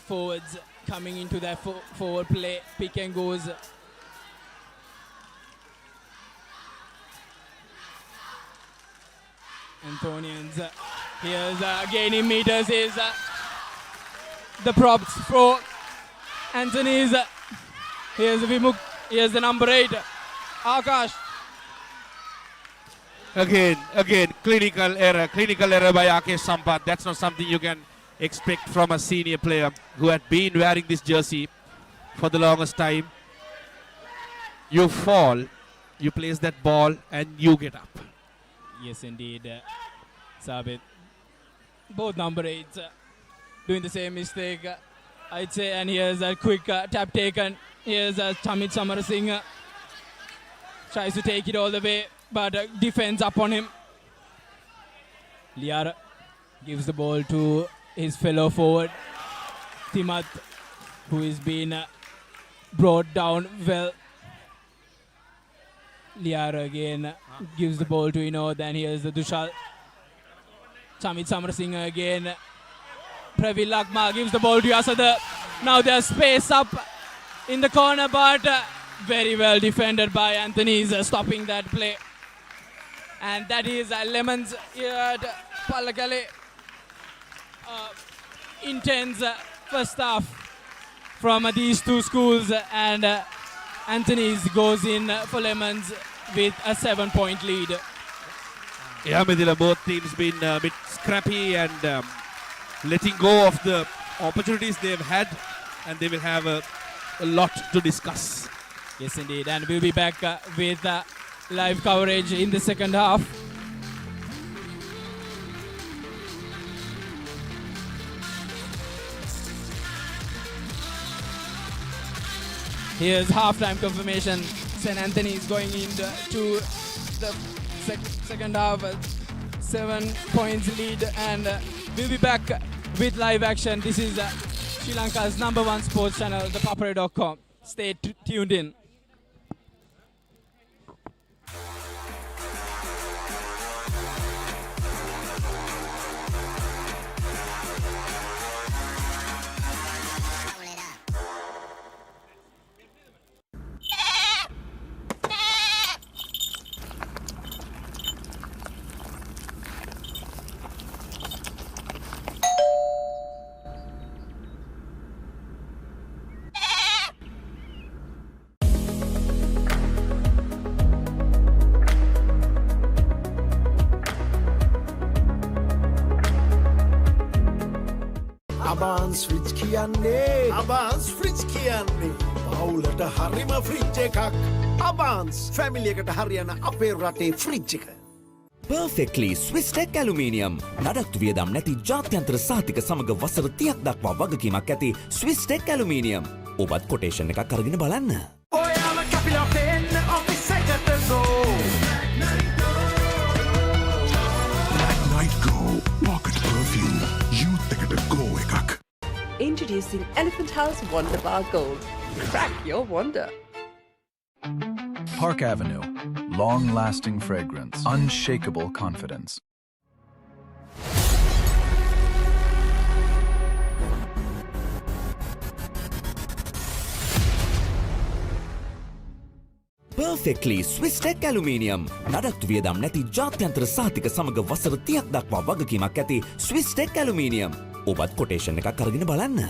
forwards coming into their forward play. Pick and goes. Antonians. Here's gaining meters is the props for Anthony's. Here's Vimuk. Here's the number 8. Akash.
Again, clinical error by Akash Sampath. That's not something you can expect from a senior player who had been wearing this jersey for the longest time. You fall, you place that ball, and you get up.
Yes, indeed. Sabit. Both number 8s doing the same mistake, I'd say. And here's a quick tap taken. Here's Tamit Samarasinghe. Tries to take it all the way, but defends up on him. Liara gives the ball to his fellow forward, Timat, who is being brought down well. Liara again gives the ball to Ino. Then here's the Dushal. Tamit Samarasinghe again. Praveen Lakma gives the ball to Asada. Now there's space up in the corner, but very well defended by Anthony's, stopping that play. And that is Lemons here at Palakale. Intense first half from these two schools, and Anthony's goes in for Lemons with a 7-point lead.
Yeah, Medila, both teams been a bit scrappy and letting go of the opportunities they've had, and they will have a lot to discuss.
Yes, indeed. And we'll be back with live coverage in the second half. Here's halftime confirmation. St. Anthony's going into the second half, 7 points lead, and we'll be back with live action. This is Sri Lanka's #1 sports channel, ThePapare.com. Stay tuned in.
Abans fridge kiyanne Abans fridge kiyanne Paulata harima fridge ekak Abans family ekata hariyana ape rate fridge එක
Perfectly Swiss Tech Aluminium නඩත්තු වියදම් නැති ජාත්‍යන්තර සහතික සමග වසර 30ක් දක්වා වගකීමක් ඇති Swiss Tech Aluminium ඔබත් කොටේෂන් එකක් අරගෙන බලන්න
ඔයාල කැපිලා පෙන්න ඔෆිස් එකට go
Black Night Go Pocket Perfume Youth එකට go එකක්
Introducing Elephant House Wonder Bar Gold. Crack your wonder.
Park Avenue. Long-lasting fragrance. Unshakable confidence.
Perfectly Swiss Tech Aluminium නඩත්තු වියදම් නැති ජාත්‍යන්තර සහතික සමග වසර 30ක් දක්වා වගකීමක් ඇති Swiss Tech Aluminium ඔබත් කොටේෂන් එකක් අරගෙන බලන්න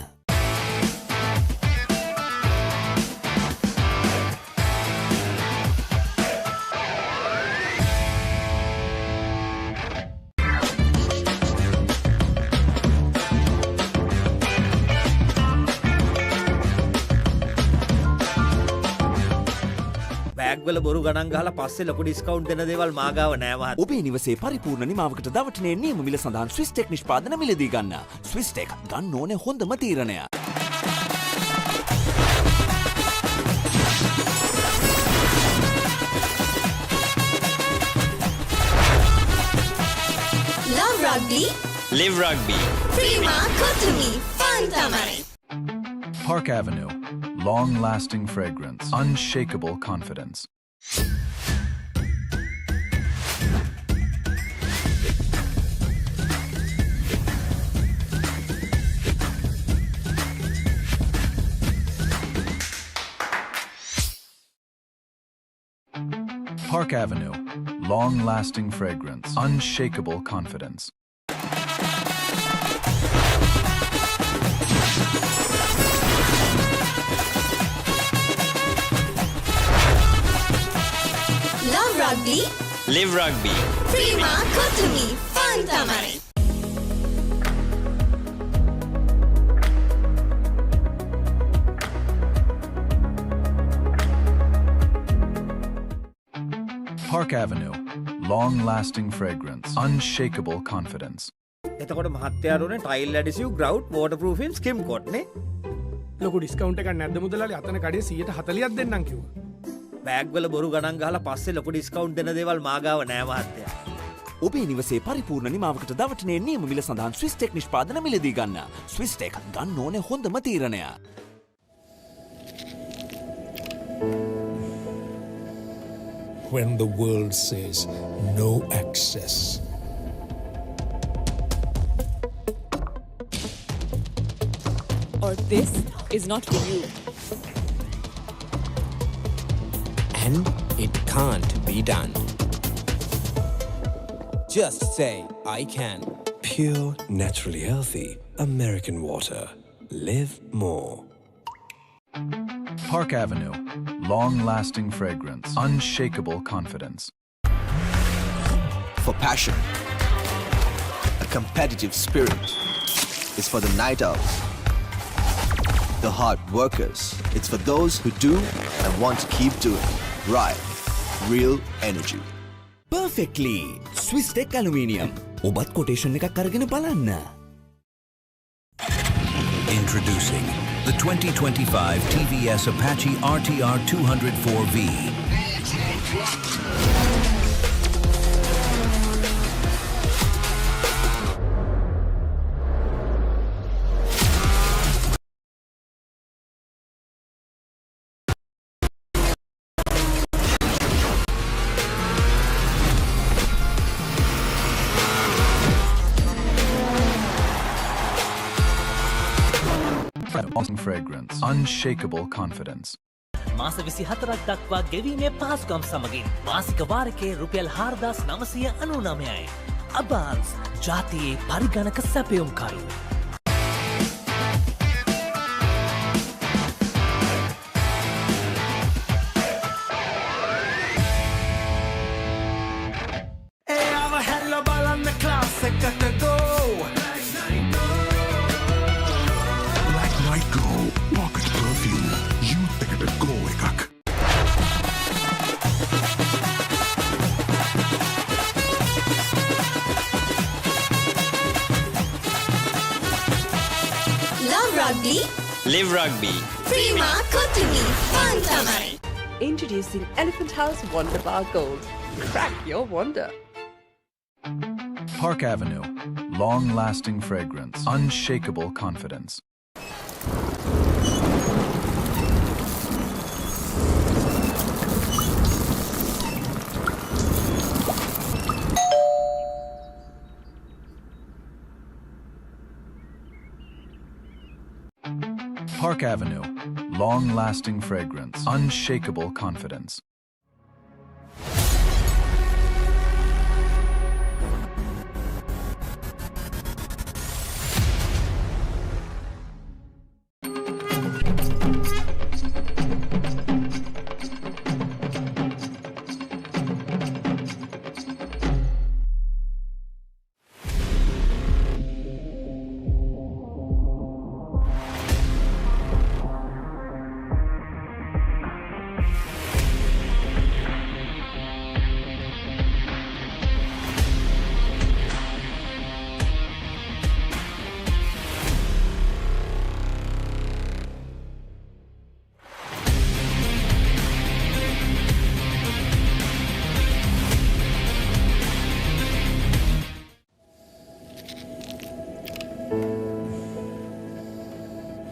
බෑග් වල බොරු ගණන් ගහලා පස්සේ ලොකු ඩිස්කවුන්ට් දෙන දේවල් මා ගාව නෑ මහත්තයා.
ඔබේ නිවසේ පරිපූර්ණ නිමාවකට දවටනේ නියම මිල සඳහන් ස්විස් ටෙක් නිෂ්පාදන මිලදී ගන්න. ස්විස් ටෙක් ගන්න ඕනේ හොඳම තීරණය.
Love Rugby.
Live Rugby.
Prima Kotumi. Fun Tamari.
Park Avenue. Long-lasting fragrance. Unshakable confidence. Park Avenue. Long-lasting fragrance. Unshakable confidence.
Love Rugby.
Live Rugby.
Prima Kotumi. Fun Tamari.
Park Avenue. Long-lasting fragrance. Unshakable confidence.
එතකොට මහත්තයාරුනේ tile ඇඩිසිව් ග්‍රවුට් වෝටර්ප්‍රූෆින් ස්කිම් කොට් නේ.
ලොකු discount එකක් නැද්ද මුදලාලි? අතන කඩේ 140ක් දෙන්නම් කිව්වා.
බෑග් වල බොරු ගණන් ගහලා පස්සේ ලොකු ඩිස්කවුන්ට් දෙන දේවල් මා ගාව නෑ මහත්තයා.
ඔබේ නිවසේ පරිපූර්ණ නිමාවකට දවටනේ නියම මිල සඳහන් ස්විස් ටෙක් නිෂ්පාදන මිලදී ගන්න. ස්විස් ටෙක් ගන්න ඕනේ හොඳම තීරණය.
When the world says no access,
or this is not for you.
And it can't be done. Just say, I can.
Pure, naturally healthy American water. Live more.
Park Avenue. Long-lasting fragrance. Unshakable confidence.
For passion, a competitive spirit is for the night owls, the hard workers. It's for those who do and want to keep doing. Right. Real energy.
Perfectly. Swiss Tech Aluminium. ඔබත් quotation එකක් අරගෙන බලන්න.
Introducing the 2025 TVS Apache RTR 204V.
Fragrance. Unshakable confidence.
මාස 24ක් දක්වා ගෙවීමේ පහසුකම් සමගින් මාසික වාරිකයේ රුපියල් 4999යි. අබාන්ස් ජාතියේ පරිගණක සැපයුම්කරු.
Rugby.
Live Rugby.
Prima Kotumi. Fun Tamari.
Introducing Elephant House Wonder Bar Gold. Crack your wonder.
Park Avenue. Long-lasting fragrance. Unshakable confidence. Park Avenue. Long-lasting fragrance. Unshakable confidence.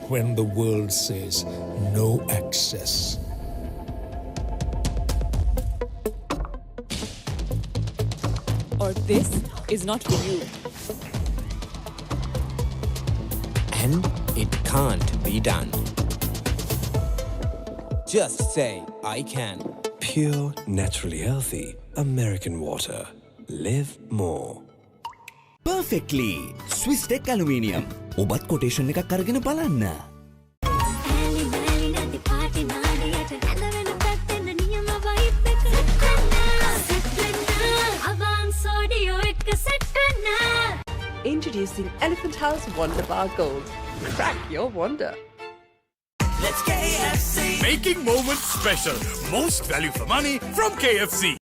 when the world says no access.
Or this is not for you.
And it can't be done. Just say, I can.
Pure, naturally healthy American water. Live more.
Perfectly. Swiss Tech Aluminium. ඔබත් quotation එකක් අරගෙන බලන්න.
Introducing Elephant House Wonder Bar Gold. Crack your wonder.
Let's KFC! Making moments special. Most value for money from KFC.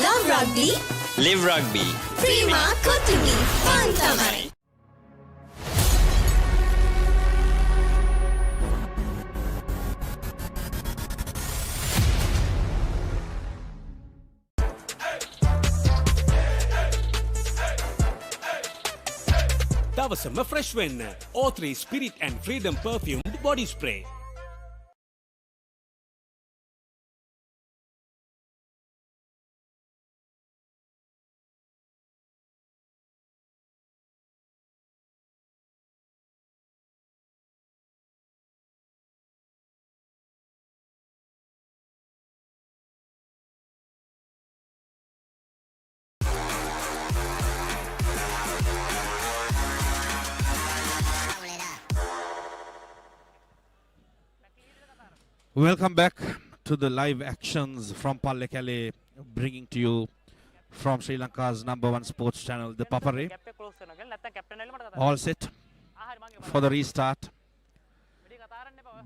Love rugby.
Live rugby.
Prima Kotumi. Fun Tamari.
දවසම fresh වෙන්න. O3 Spirit and Freedom perfumed body spray.
Welcome back to the live actions from Pallekele, bringing to you from Sri Lanka's #1 sports channel, the Papare. All set for the restart.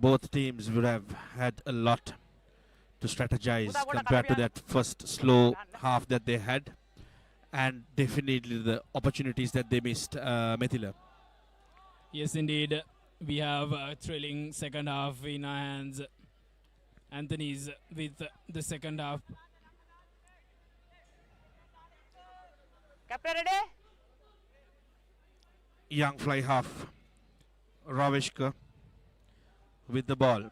Both teams would have had a lot to strategize compared to that first slow half that they had, and definitely the opportunities that they missed. Methila.
Yes, indeed. We have a thrilling second half in our hands. Anthony's with the second half.
Captain ready?
Young fly half, Ravishka with the ball.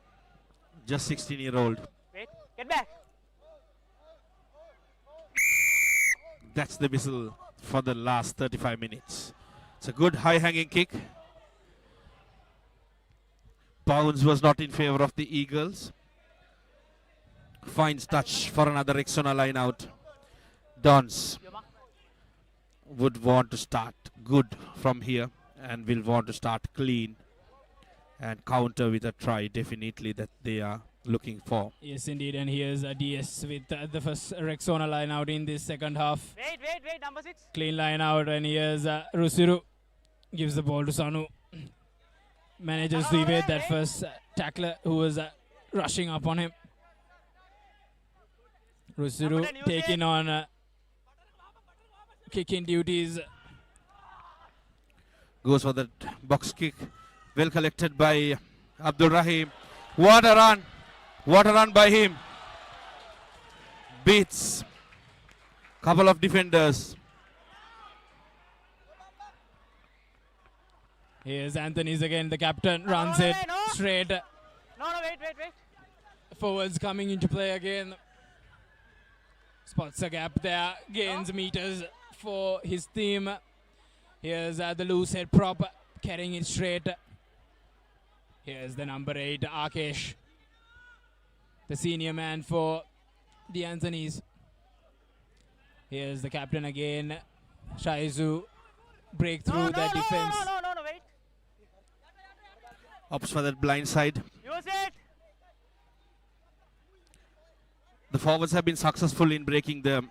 Just 16-year-old.
Wait, get back.
That's the whistle for the last 35 minutes. It's a good high-hanging kick. Bounce was not in favor of the Eagles. Finds touch for another Rexona line out. Dons would want to start good from here and will want to start clean and counter with a try definitely that they are looking for.
Yes, indeed. And here's a DS with the first Rexona line out in this second half.
Wait, number 6.
Clean line out, and here's Rusiru. Gives the ball to Sanu. Manages to evade that first tackler who was rushing up on him. Rusiru taking on kicking duties.
Goes for the box kick. Well collected by Abdul Rahim. What a run. What a run by him. Beats couple of defenders.
Here's Anthony's again. The captain runs it straight.
No, wait.
Forwards coming into play again. Spots a gap there. Gains meters for his team. Here's the loose head prop carrying it straight. Here's the number 8, Akesh. The senior man for the Anthonys. Here's the captain again. Shaizu break through that defense.
No, wait.
Opts for that blind side.
Use it.
The forwards have been successful in breaking the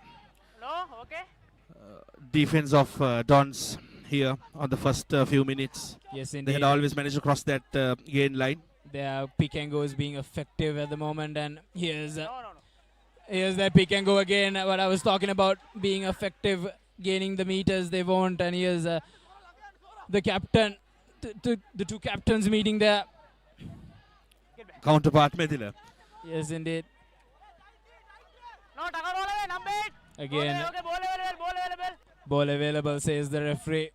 defense of Dons here on the first few minutes.
Yes, indeed.
They had always managed to cross that gain line.
Their pick and go is being effective at the moment, and here's that pick and go again. What I was talking about being effective gaining the meters they want, and here's the captain, the two captains meeting there.
Counterpart Mithila.
Yes, indeed.
No, tackle all away, number 8.
Again,
Okay, ball available, ball available.
ball available, says the referee.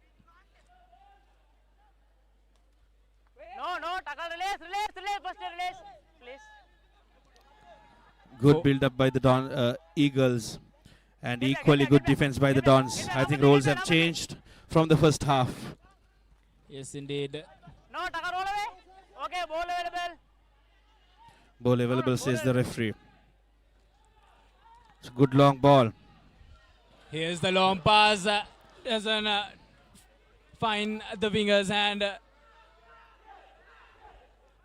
No, tackle, release, first release, please.
Good build up by the Eagles, and equally good defense by the Dons. I think roles have changed from the first half.
Yes, indeed.
No, tackle all away. Okay, ball available.
Ball available, says the referee. It's a good long ball.
Here's the long pass. Doesn't find the winger's hand.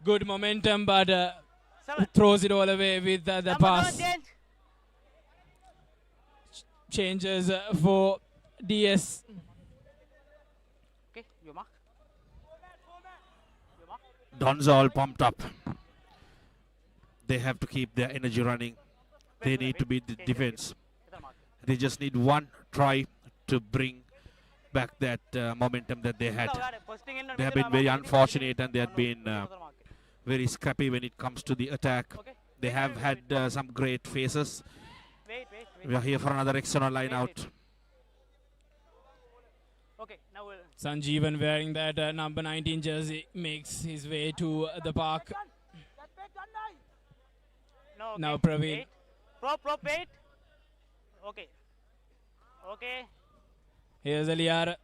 Good momentum, but throws it all away with the pass. Changes for DS.
Okay, you mark.
Dons are all pumped up. They have to keep their energy running. They need to beat the defense. They just need one try to bring back that momentum that they had. They have been very unfortunate, and they have been very scrappy when it comes to the attack. They have had some great faces. We are here for another external line out.
Okay, now we'll
Sanjeevan, wearing that number 19 jersey, makes his way to the park.
No, okay.
Now Praveen.
8. Prop 8. Okay. Okay.
Here's Aliar.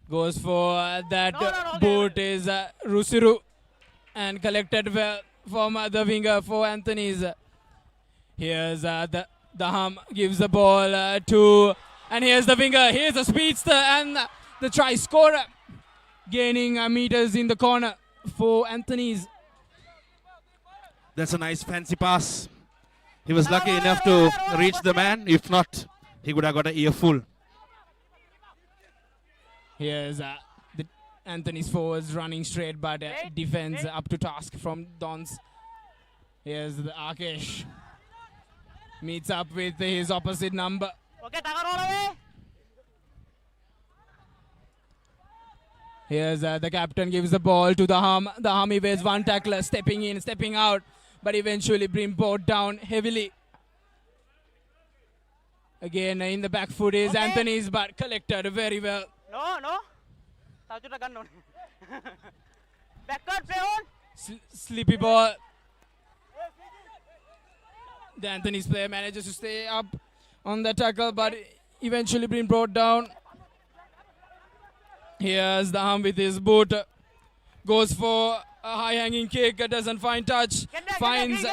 Goes for that
No,
boot is Rusiru, and collected well from the winger for Anthony's. Here's the hum, gives the ball to, and here's the winger. Here's the speedster and the try scorer, gaining meters in the corner for Anthony's.
That's a nice fancy pass. He was lucky enough to reach the man. If not, he would have got an earful.
Here's the Anthony's forwards running straight, but defense up to task from Dons. Here's the Akesh. Meets up with his opposite number.
Okay, tackle all away.
Here's the captain, gives the ball to the hum. The hum evades one tackler, stepping in, stepping out, but eventually being brought down heavily. Again, in the back foot is Anthony's, but collected very well.
No. Tajuta gun on. Backward play on.
Sleepy ball. The Anthony's player manages to stay up on the tackle, but eventually being brought down. Here's the hum with his boot. Goes for a high-hanging kick. Doesn't find touch. Finds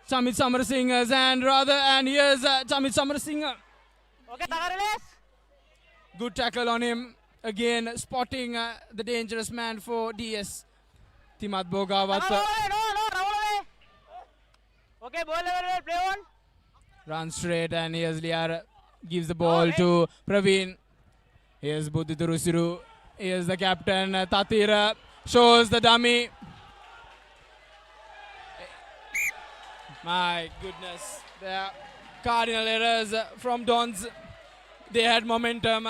Chamit Samarasingha's hand rather. And here's Chamit Samarasingha.
Okay, tackle release.
Good tackle on him. Again, spotting the dangerous man for DS. Timat Bogawat.
No, away. Okay, ball level, play on.
Runs straight, and here's Liara. Gives the ball to Praveen. Here's Buddhita Rusiru. Here's the captain, Tatira. Shows the dummy. My goodness. There are cardinal errors from Dons. They had momentum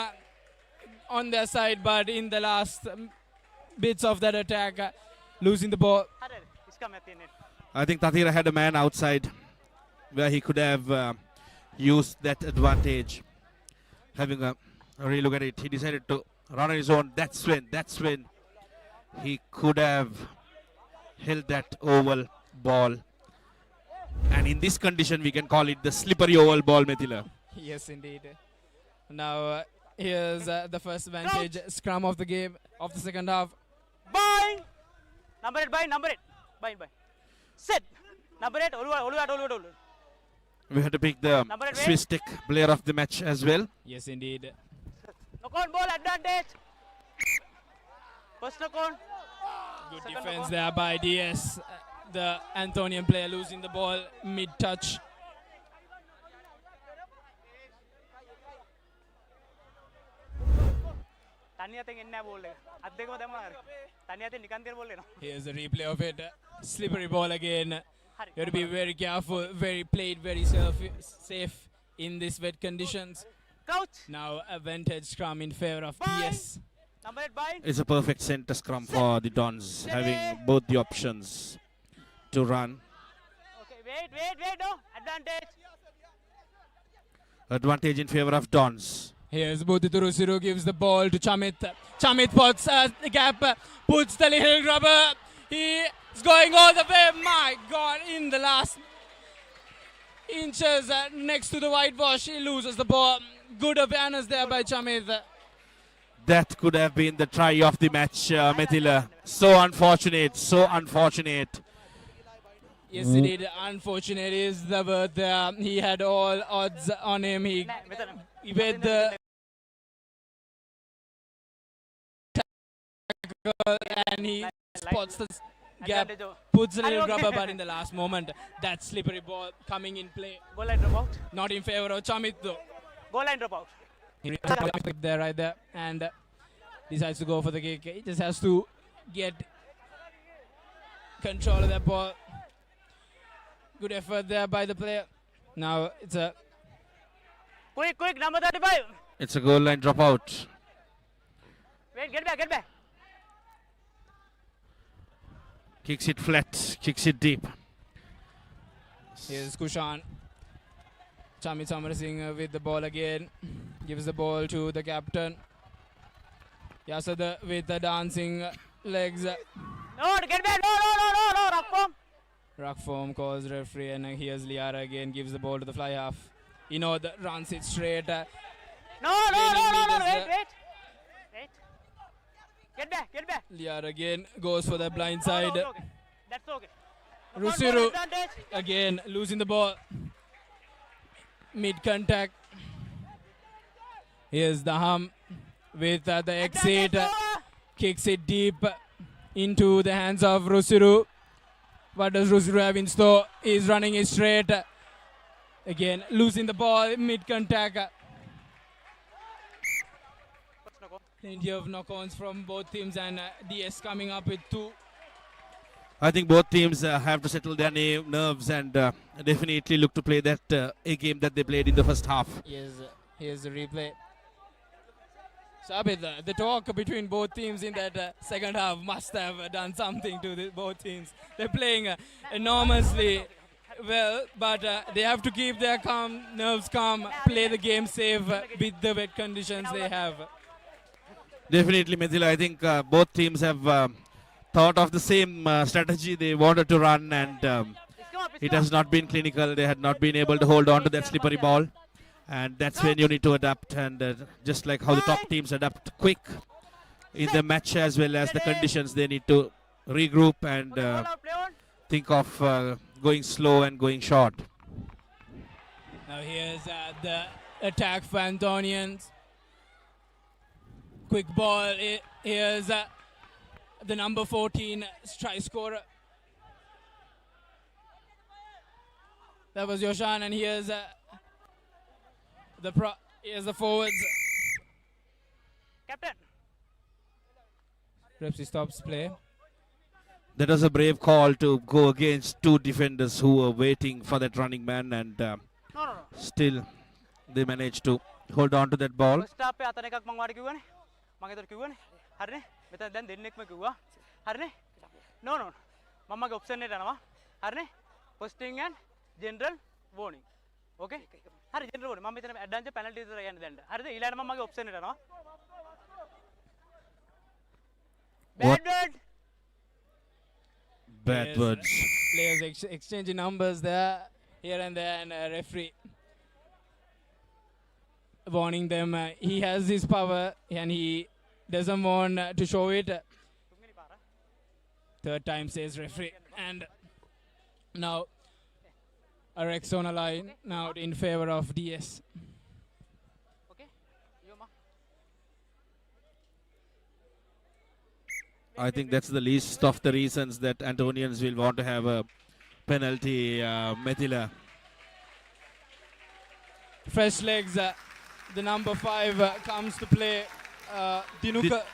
on their side, but in the last bits of that attack, losing the ball.
I think Tatira had a man outside where he could have used that advantage. Having a relook at it, he decided to run on his own. That's when he could have held that oval ball. And in this condition, we can call it the slippery oval ball, Mithila.
Yes, indeed. Now, here's the first vantage scrum of the game of the second half.
Bind. Number 8, bind. Number 8. Bind. Set. Number 8. Olu.
We had to pick the Swiss Tech player of the match as well.
Yes, indeed.
Knock on ball advantage. First knock on.
Good defense there by DS. The Antonian player losing the ball mid-touch. Here's a replay of it. Slippery ball again. You have to be very careful, very safe in these wet conditions. Now a vintage scrum in favor of DS.
Number 8 by.
It's a perfect center scrum for the Dons, having both the options to run.
Okay, wait, no. Advantage.
Advantage in favor of Dons.
Here's Budhitu Rusiru, gives the ball to Chamit. Chamit puts the gap, puts the little grubber. He is going all the way. My God, in the last inches next to the whitewash, he loses the ball. Good awareness there by Chamit.
That could have been the try of the match, Mithila. So unfortunate, so unfortunate.
Yes, indeed. Unfortunate is the word there. He had all odds on him. He with the tackle and he spots the gap, puts a little grubber, but in the last moment, that slippery ball coming in play.
Goal line drop out.
Not in favor of Chamit though.
Goal line drop out.
He there, right there, and decides to go for the kick. He just has to get control of that ball. Good effort there by the player. Now it's a
quick, number 35.
It's a goal line dropout.
Wait, get back.
Kicks it flat, kicks it deep.
Here's Kushan. Chamit Samarasinghe with the ball again. Gives the ball to the captain. Yasada with the dancing legs.
No, get back. No, rock form.
Rock form calls referee, and here's Liara again. Gives the ball to the fly half. Runs it straight.
No, wait. Get back.
Liara again goes for the blind side.
No, okay. That's okay.
Rusiru again losing the ball. Mid contact. Here's the hum with the exit. Kicks it deep into the hands of Rusiru. What does Rusiru have in store? He's running it straight. Again, losing the ball mid contact. Plenty of knock-ons from both teams, and DS coming up with 2.
I think both teams have to settle their nerves and definitely look to play that a game that they played in the first half.
Here's the replay. Sabit, the talk between both teams in that second half must have done something to both teams. They're playing enormously well, but they have to keep their nerves calm, play the game safe with the wet conditions they have.
Definitely, Mithila. I think both teams have thought of the same strategy they wanted to run, and it has not been clinical. They had not been able to hold on to that slippery ball, and that's when you need to adapt. And just like how the top teams adapt quick in the match as well as the conditions, they need to regroup and think of going slow and going short.
Now here's the attack for Antonians. Quick ball. Here's the number 14 try scorer. That was Yoshan, and here's the forwards.
Captain.
Repsi stops play.
That was a brave call to go against 2 defenders who were waiting for that running man, and still they managed to hold on to that ball.
හරිනේ මෙතන දැන් දෙන්නෙක්ම කිව්වා හරිනේ නෝ මමගේ option එකට යනවා හරිනේ posting and general වෝනින් ඕකේ හරි general වෝනින් මම මෙතන ඇඩ්වාන්ස් පෙනල්ටි විතර යන්නේ දැන් හරිද ඊළඟට මමගේ ඔප්ෂන් එකට යනවා
bad words.
Players exchanging numbers there, here and there, and referee warning them. He has his power and he doesn't want to show it. Third time says referee, and now a Rexona line now in favor of DS.
I think that's the least of the reasons that Antonians will want to have a penalty, Mithila.
Fresh legs, the number 5 comes to play. Dinuka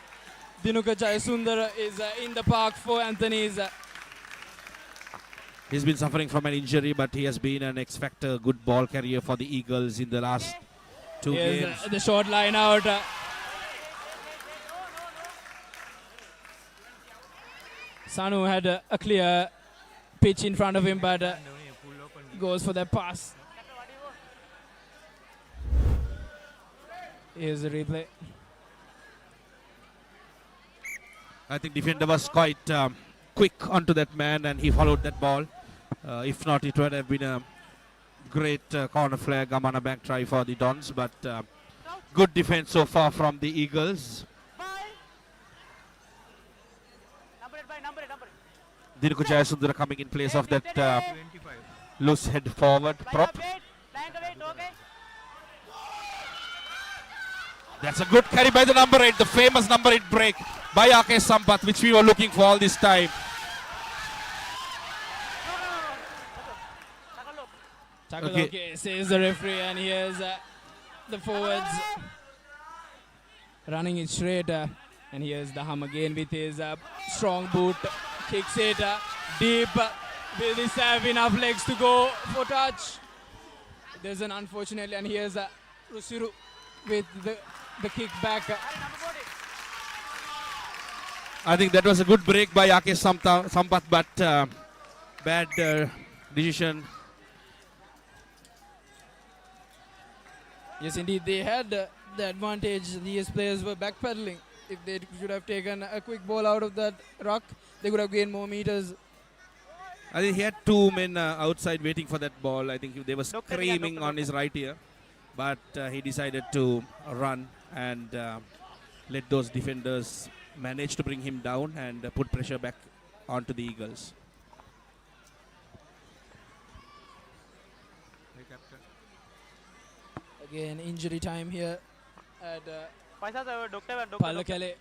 Jayasundar is in the park for Anthony's.
He's been suffering from an injury, but he has been an X-factor, good ball carrier for the Eagles in the last 2
Here's
games.
the short line out. Sanu had a clear pitch in front of him, but goes for that pass. Here's the replay.
I think defender was quite quick onto that man and he followed that ball. If not, it would have been a great corner flag, Amana back try for the Dons, but good defense so far from the Eagles. Dinuka Jayasundara coming in place of that loose head forward prop. That's a good carry by the number 8, the famous number 8 break by Ake Sampath, which we were looking for all this time.
Okay, says the referee, and here's the forwards running it straight. And here's the hum again with his strong boot, kicks it deep. Will this have enough legs to go for touch? There's an unfortunately, and here's Rusiru with the kick back.
I think that was a good break by Ake Sampath, but bad decision.
Yes, indeed, they had the advantage. These players were backpedaling. If they should have taken a quick ball out of that ruck, they could have gained more meters.
I think he had 2 men outside waiting for that ball. I think they were screaming on his right ear, but he decided to run and let those defenders manage to bring him down and put pressure back onto the Eagles.
Again, injury time here at
Palakale.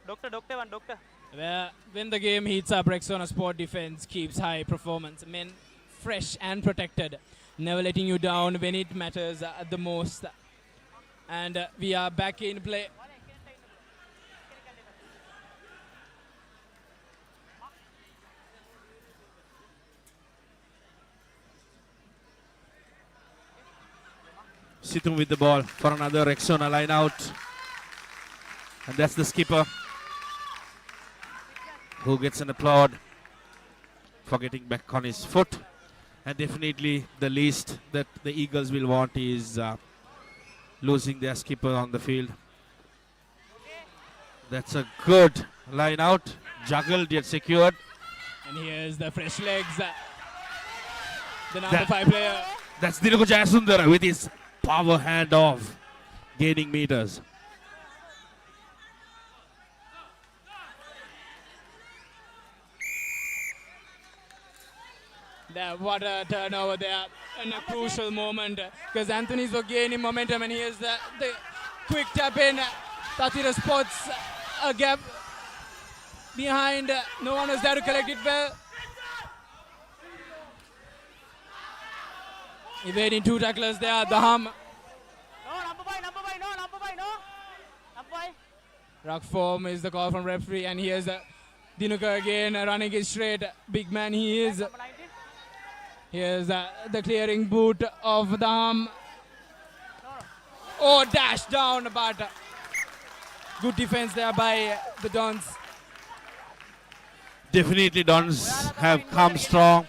Doctor.
Where when the game heats up, Rexona Sport Defense keeps high performance. Men fresh and protected, never letting you down when it matters the most. And we are back in play.
Situm with the ball for another Rexona line out. And that's the skipper who gets an applaud for getting back on his foot. And definitely the least that the Eagles will want is losing their skipper on the field. That's a good line out. Juggled yet secured.
And here's the fresh legs. The number 5 player.
That's Dinuka Jayasundara with his power hand off, gaining meters.
What a turnover there in a crucial moment, because Anthony's were gaining momentum, and here's the quick tap in. Tatira spots a gap behind. No one was there to collect it well. Evading 2 tacklers there, the hum.
Number five.
Ruck form is the call from referee, and here's Dinuka again running it straight. Big man he is. Here's the clearing boot of the hum. Oh, dash down, but good defense there by the Dons.
Definitely Dons have come strong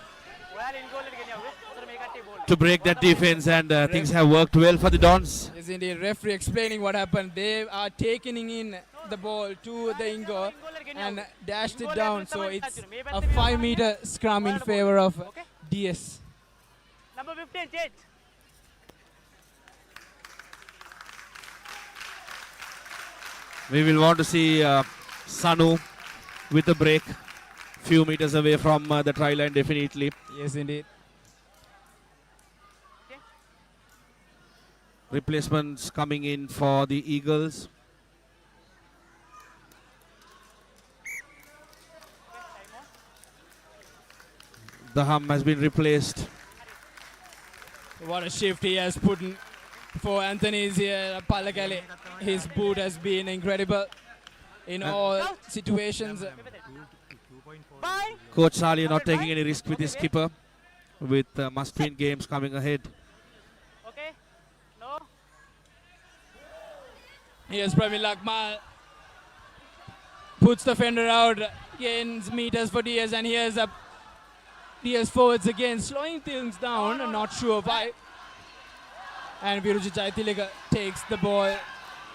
to break that defense, and things have worked well for the Dons.
Yes, indeed. Referee explaining what happened. They are taking in the ball to the Ingo and dashed it down. So it's a 5-meter scrum in favor of DS.
Number 15, change.
We will want to see Sanu with a break, few meters away from the try line, definitely.
Yes, indeed.
Replacements coming in for the Eagles. The hum has been replaced.
What a shift he has put in for Anthony's here at Palakale. His boot has been incredible in all situations.
Coach Sali not taking any risk with his skipper with must-win games coming ahead.
Okay. No.
Here's Praveen Lakmal. Puts the fender out. Gains meters for DS. And here's a DS forwards again. Slowing things down. Not sure why. And Viruji Jaitilika takes the ball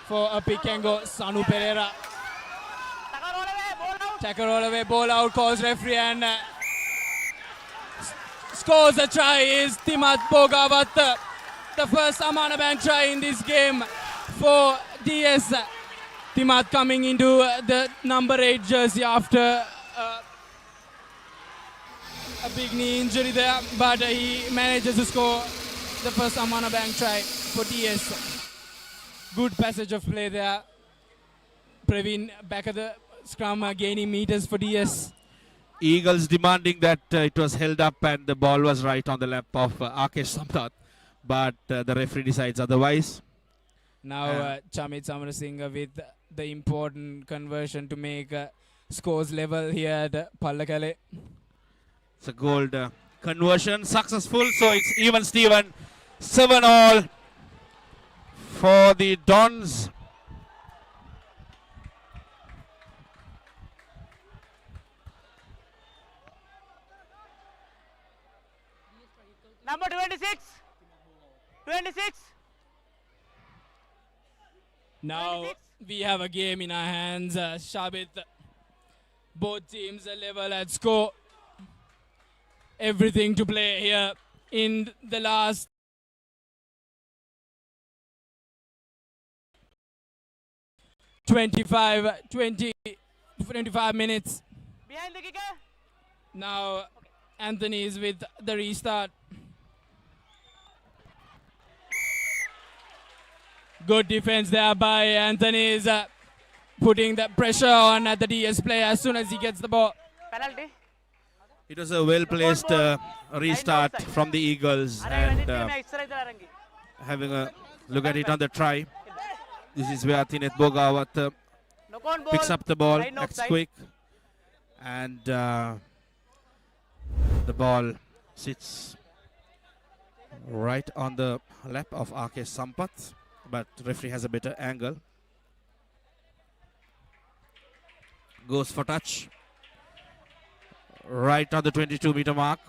for a pick and go. Sanu Pereira. Tackle all away. Ball out. Calls referee and scores a try. Is Timat Bogawat. The first Amanaban try in this game for DS. Timat coming into the number 8 jersey after a big knee injury there, but he manages to score the first Amanaban try for DS. Good passage of play there. Praveen back at the scrum, gaining meters for DS.
Eagles demanding that it was held up and the ball was right on the lap of Akesh Samtat, but the referee decides otherwise.
Now Chamit Samarasinghe with the important conversion to make scores level here at Pallakale.
It's a gold conversion, successful, so it's even Steven, 7-all for the Dons.
Number 26. 26.
Now
26.
we have a game in our hands. Shabit, both teams are level at score. Everything to play here in the last 25 minutes.
Behind the kicker.
Now Anthony is with the restart. Good defense there by Anthony. Is putting the pressure on the DS player as soon as he gets the ball.
Penalty.
It was a well-placed restart from the Eagles, and having a look at it on the try. This is where Tinet Bogawat picks up the ball, acts quick, and the ball sits right on the lap of Akesh Sampat, but referee has a better angle. Goes for touch. Right on the 22-meter mark.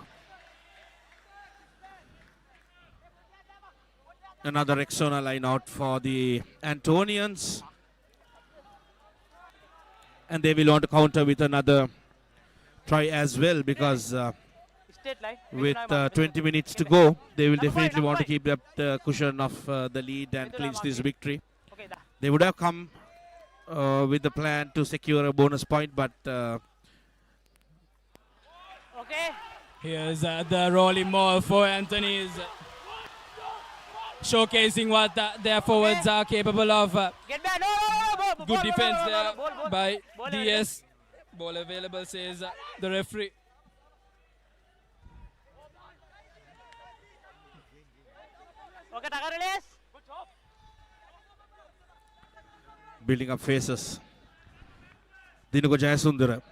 Another Rexona line out for the Antonians. And they will want to counter with another try as well, because with 20 minutes to go, they will definitely want to keep up the cushion of the lead and clinch this victory. They would have come with the plan to secure a bonus point, but
here's the rolling ball for Anthony's, showcasing what their forwards are capable of. Good defense there by DS. Ball available, says the referee.
Okay, Taka release.
Building up faces. Dinuko Jayasundara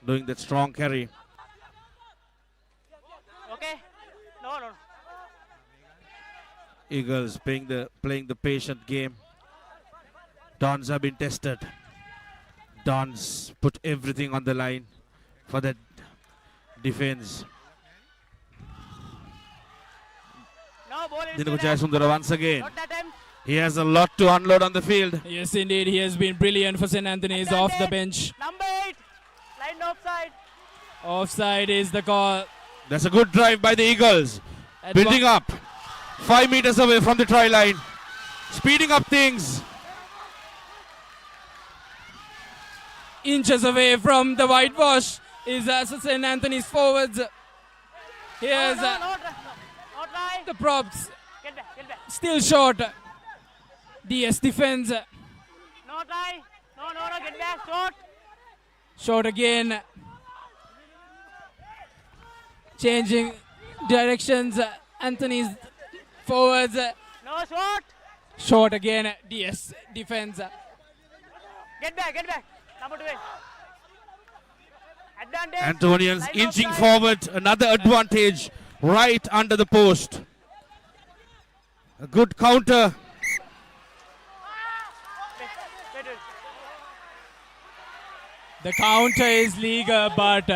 doing that strong carry.
Okay. No.
Eagles playing the patient game. Dons have been tested. Dons put everything on the line for that defense. Dinuko Jayasundara once again. He has a lot to unload on the field.
Yes, indeed. He has been brilliant for St. Anthony's off the bench.
Number 8. Line offside.
Offside is the call.
That's a good drive by the Eagles. Building up. 5 meters away from the try line. Speeding up things.
Inches away from the whitewash is St. Anthony's forwards. Here's the props.
Get back.
Still short. DS defense.
No try. No, get back. Short.
Short again. Changing directions. Anthony's forwards.
No, short.
Short again. DS defense.
Get back. Number 12. Advantage.
Antonians inching forward. Another advantage right under the post. A good counter
The counter is legal, but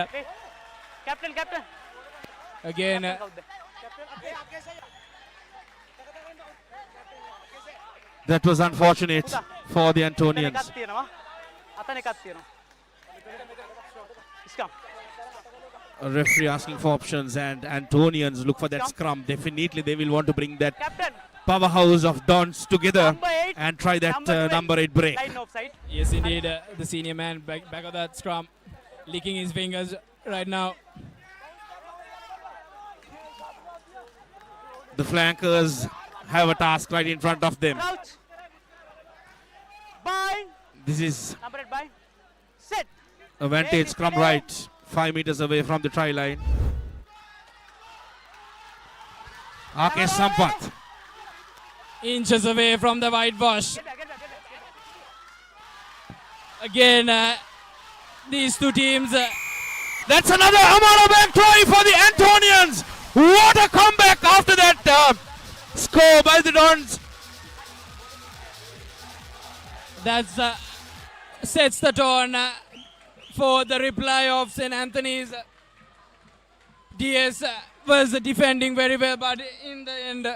Captain.
again,
that was unfortunate for the Antonians. A referee asking for options, and Antonians look for that scrum. Definitely they will want to bring that powerhouse of Dons together and try that number 8 break.
yes, indeed, the senior man back of that scrum, licking his fingers right now.
The flankers have a task right in front of them. This is a vantage scrum right, 5 meters away from the try line. Rakesh Sampath.
Inches away from the whitewash. Again, these two teams.
That's another Amara back try for the Antonians. What a comeback after that score by the Dons.
That sets the tone for the reply of St. Anthony's. DS was defending very well, but in the end,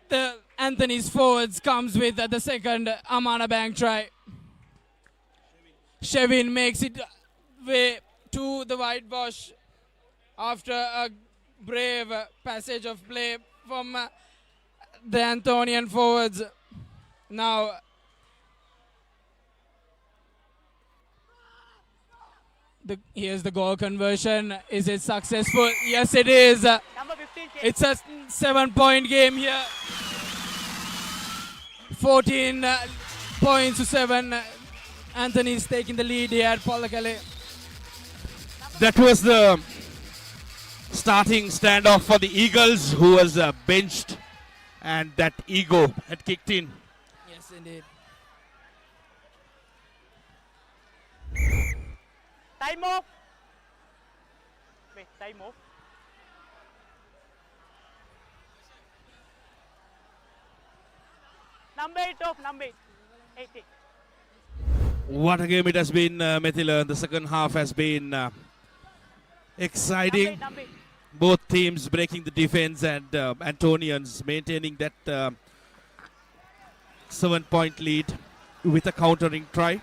the Anthony's forwards comes with the second Amana Bank try. Shevin makes it way to the whitewash after a brave passage of play from the Antonian forwards. Now, here's the goal conversion. Is it successful? Yes, it is. It's a 7-point game here. 14 points to 7. Anthony's taking the lead here at Pallakele.
That was the starting standoff for the Eagles, who was benched, and that ego had kicked in.
Yes, indeed.
Time off. Wait, time off. Number 8 off, number 8. 80.
What a game it has been, Mithila. The second half has been exciting.
Number 8.
Both teams breaking the defense, and Antonians maintaining that 7-point lead with a countering try.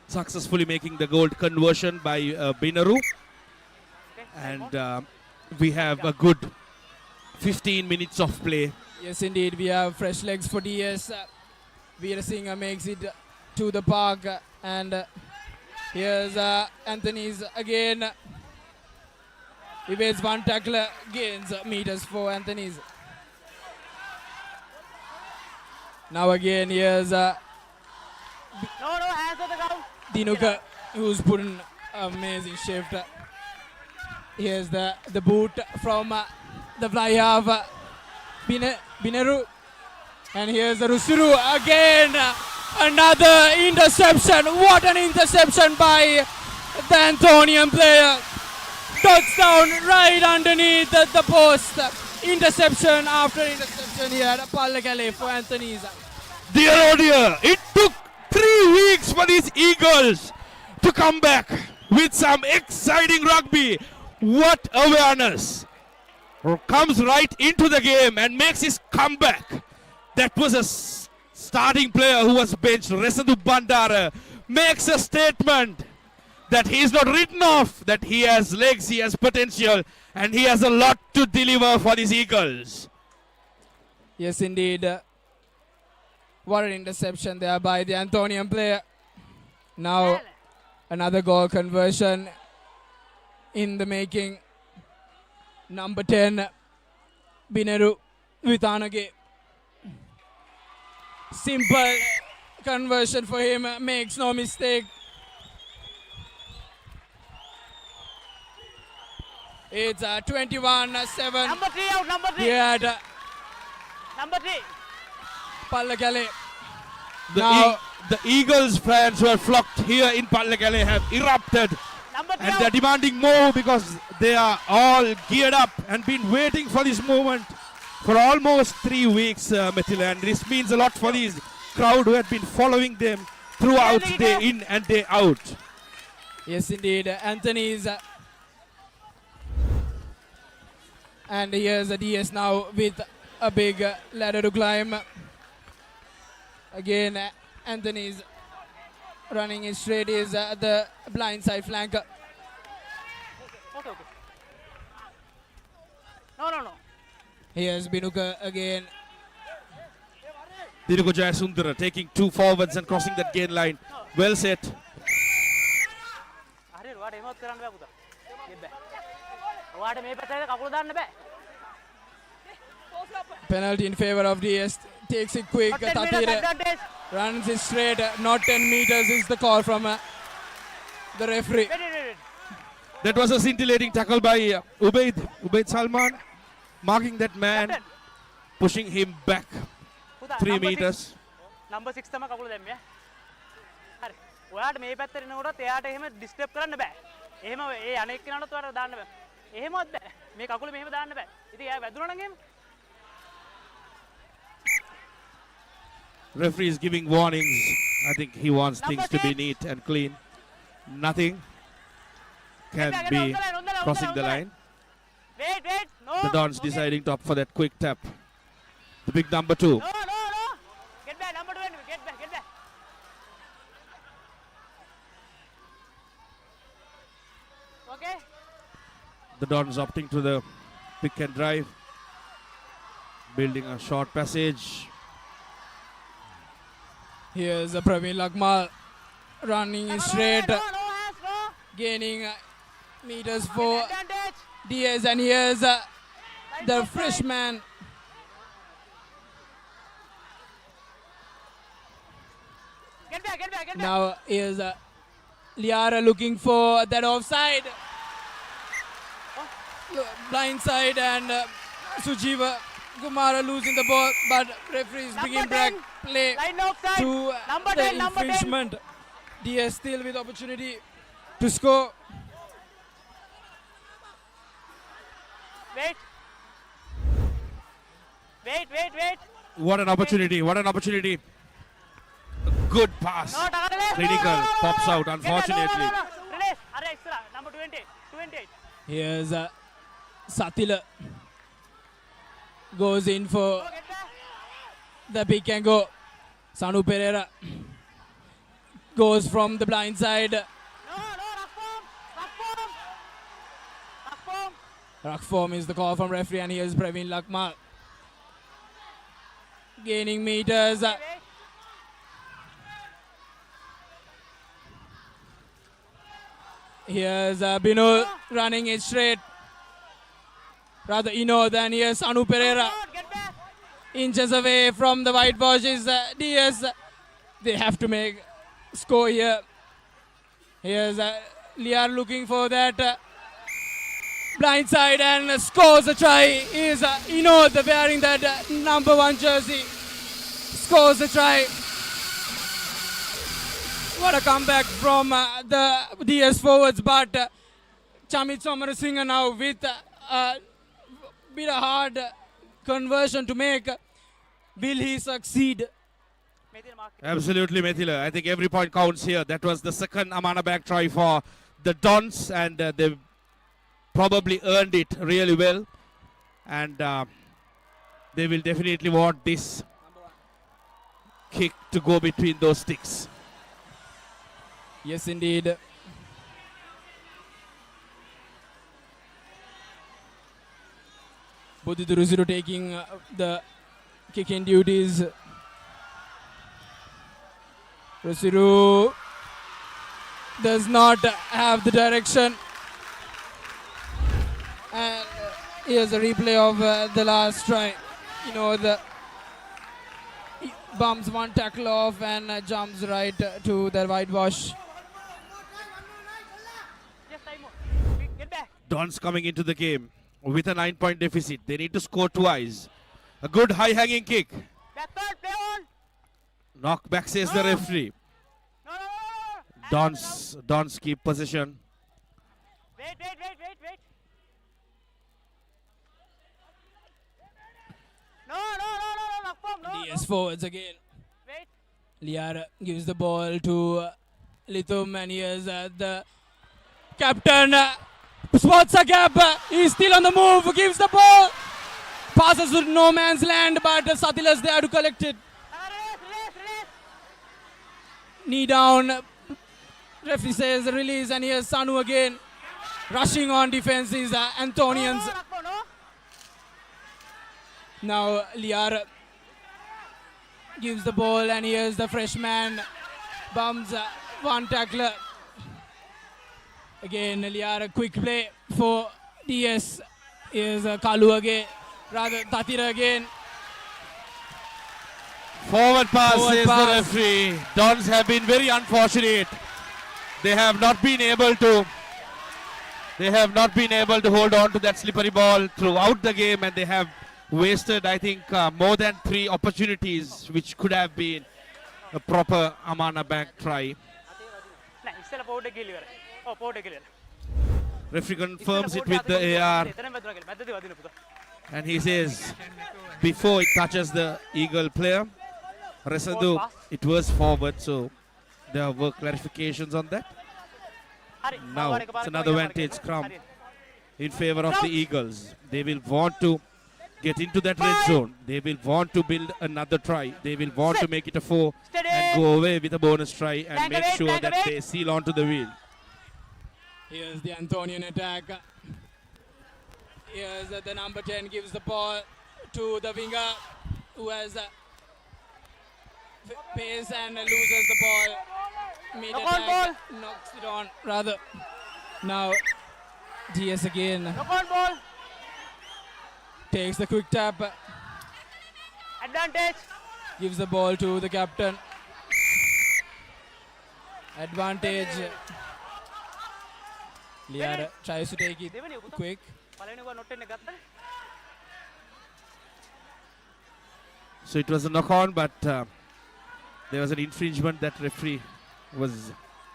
Successfully making the goal conversion by Binaru. And we have a good 15 minutes of play.
Yes, indeed. We have fresh legs for DS. Veerasinghe makes it to the park. And here's Anthony's again. Evades one tackler, gains meters for Anthony's. Now again, here's
No, hands on the ground.
Dinuka, who's put in amazing shift. Here's the boot from the fly half, Binaru. And here's the Rusuru again. Another interception. What an interception by the Antonian player. Touchdown right underneath the post. Interception after interception here at Pallakele for Anthony's.
Dear oh dear, it took 3 weeks for these Eagles to come back with some exciting rugby. What awareness. Comes right into the game and makes his comeback. That was a starting player who was benched. Resadu Bandara makes a statement that he is not written off, that he has legs, he has potential, and he has a lot to deliver for these Eagles.
Yes, indeed. What an interception there by the Antonian player. Now, another goal conversion in the making. Number 10, Binaru with Anage. Simple conversion for him, makes no mistake. It's 21-7.
Number 3 out, number 3.
Here at
Number 3.
Pallakele.
The Eagles fans who are flocked here in Pallakele have erupted. And they're demanding more because they are all geared up and been waiting for this moment for almost 3 weeks, Mithila. And this means a lot for these crowd who have been following them throughout day in and day out.
Yes, indeed. Anthony's. And here's a DS now with a big ladder to climb. Again, Anthony's running in straight is the blind side flank.
Okay, okay. No.
Here's Binuka again.
Dinuka Jayasundara taking 2 forwards and crossing that gain line. Well set.
Penalty in favor of DS. Takes it quick. Tatira runs it straight. Not 10 meters is the call from the referee.
That was a scintillating tackle by Ubaid Salman, marking that man, pushing him back 3 meters.
Number 6 තමයි කකුල දැම්මේ. හරි. ඔයාට මේ පැත්තට එනකොට එයාට එහෙම ඩිස්ටර්බ් කරන්න බෑ. එහෙම ඒ අනෙක් කෙනාට ඔයාලා දාන්න බෑ. එහෙමවත් බෑ. මේ කකුල මෙහෙම දාන්න බෑ. ඉතින් එයා වැදුනා නම් එහෙම.
Referee is giving warnings. I think he wants things to be neat and clean. Nothing can be crossing the line.
Wait. No.
The Dons deciding to opt for that quick tap. The big number 2.
No. Get back, number 20. Get back. Okay.
The Dons opting to the pick and drive. Building a short passage.
Here's Praveen Lakmal running in straight. Gaining meters for DS, and here's the freshman.
Get back.
Now is Liara looking for that offside. Blind side, and Sujiva Kumara losing the ball, but referees bringing back play to the infringement. DS still with opportunity to score.
Wait.
What an opportunity. A good pass. Clinical pops out, unfortunately.
Release. Number 28.
Here's Satila. Goes in for the pick and go. Sanu Pereira goes from the blind side. Ruck form is the call from referee, and here's Praveen Lakmal. Gaining meters. Here's Bino running it straight. Rather than here's Anu Pereira. Inches away from the whitewash is DS. They have to make score here. Here's Liar looking for that blind side and scores a try. Is the wearing that number 1 jersey. Scores a try. What a comeback from the DS forwards, but Chamit Somarasinghe now with a bit of hard conversion to make. Will he succeed?
Absolutely, Methila. I think every point counts here. That was the second Amana back try for the Dons, and they probably earned it really well. And they will definitely want this kick to go between those sticks.
Yes, indeed. Buddhidu Ruziru taking the kicking duties. Ruziru does not have the direction. And here's a replay of the last try. He bumps one tackle off and jumps right to the whitewash.
Dons coming into the game with a 9-point deficit. They need to score twice. A good high-hanging kick. Knock back, says the referee. Dons keep possession.
Wait. No.
DS forwards again.
Wait.
Liar gives the ball to Lithum, and here's the captain. Spots a gap. He's still on the move. Gives the ball. Passes to no man's land, but Satila's there to collect it. Knee down. Referee says release, and here's Sanu again. Rushing on defense is Antonians. Now Liar gives the ball, and here's the freshman. Bums one tackler. Again, Liar, a quick play for DS. Here's Kalu again. Rather, Tatira again.
Forward pass,
Forward
says
pass.
the referee. Dons have been very unfortunate. They have not been able to hold on to that slippery ball throughout the game, and they have wasted, I think, more than 3 opportunities, which could have been a proper Amana Bank try. Referee confirms it with the AR, and he says before it touches the Eagle player, Resandu, it was forward, so there were clarifications on that. Now it's another vantage scrum in favor of the Eagles. They will want to get into that red zone. They will want to build another try. They will want to make it a 4 and go away with a bonus try and make sure that they seal onto the wheel.
Here's the Antonian attack. Here's the number 10 gives the ball to the winger who has pace and loses the ball. Mid attack, knocks it on rather. Now DS again. Takes the quick tap.
Advantage.
Gives the ball to the captain. Advantage. Liara tries to take it quick.
So it was a knock on, but there was an infringement that referee was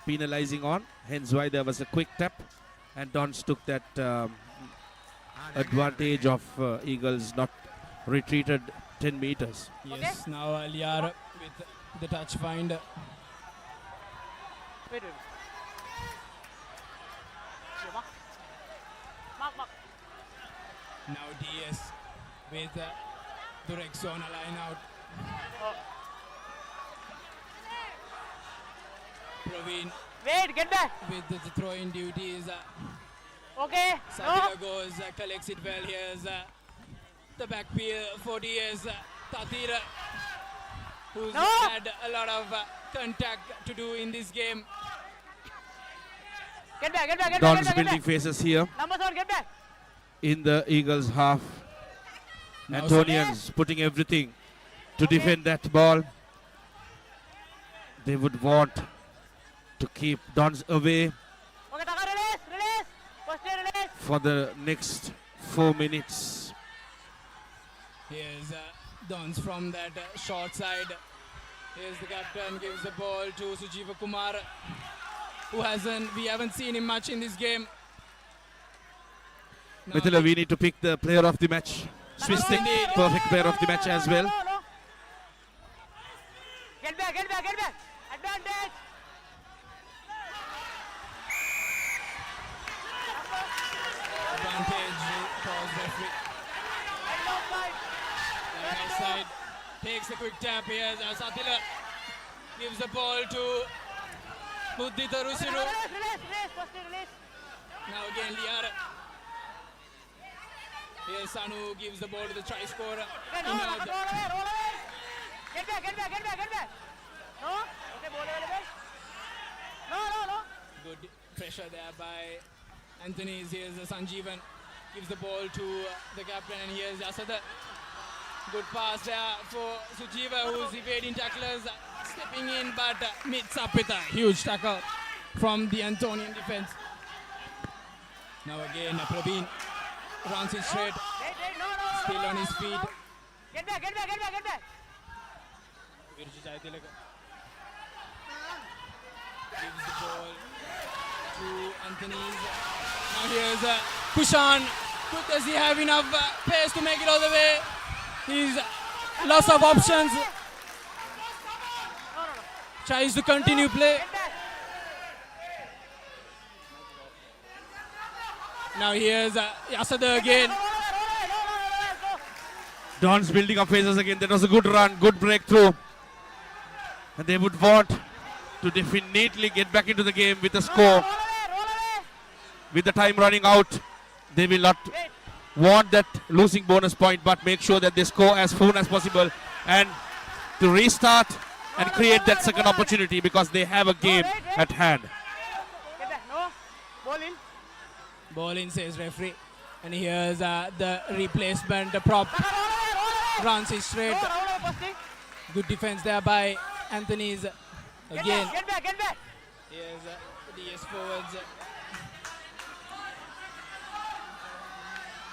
penalizing on, hence why there was a quick tap, and Dons took that advantage of Eagles not retreated 10 meters.
Yes, now Liara with the touch find.
Wait.
Now DS with the Rexona line out. Praveen.
Wait, get back.
With the throwing duties.
Okay.
Satila goes, collects it well. Here's the back peel for DS. Tatira, who's had a lot of contact to do in this game.
Get back.
Dons building faces here
Number 7, get back.
in the Eagles half. Antonians putting everything to defend that ball. They would want to keep Dons away
Okay, Taka, release. First day release.
for the next 4 minutes.
Here's Dons from that short side. Here's the captain, gives the ball to Sujiva Kumar, who we haven't seen him much in this game.
Mithila, we need to pick the player of the match. Swiss Tech, perfect player of the match as well.
Get back. Advantage.
Advantage, pause referee. Right side, takes a quick tap here. Satila gives the ball to Buddhita Rusiru.
Release.
Now again Liara. Here's Sanu, gives the ball to the try scorer.
Roll away. Get back. No? Okay, ball available. No.
Good pressure there by Anthony. Here's Sanjeevan, gives the ball to the captain, and here's Asada. Good pass there for Sujiva, who's evading tacklers, stepping in, but meets up with a huge tackle from the Antonian defense. Now again, Praveen runs it straight, still on his feet.
Get back.
Virji Jaitilaka gives the ball to Anthony's. Now here's Kushan. Does he have enough pace to make it all the way? He's lots of options. tries to continue play. Now here's Yasada again.
Don's building up phases again. That was a good run, good breakthrough. And they would want to definitely get back into the game with a score. With the time running out, they will not want that losing bonus point, but make sure that they score as soon as possible and to restart and create that second opportunity because they have a game at hand.
Ball in, says referee. And here's the replacement, the prop runs it straight. Good defense there by Anthony's again.
Get back.
Here's DS forwards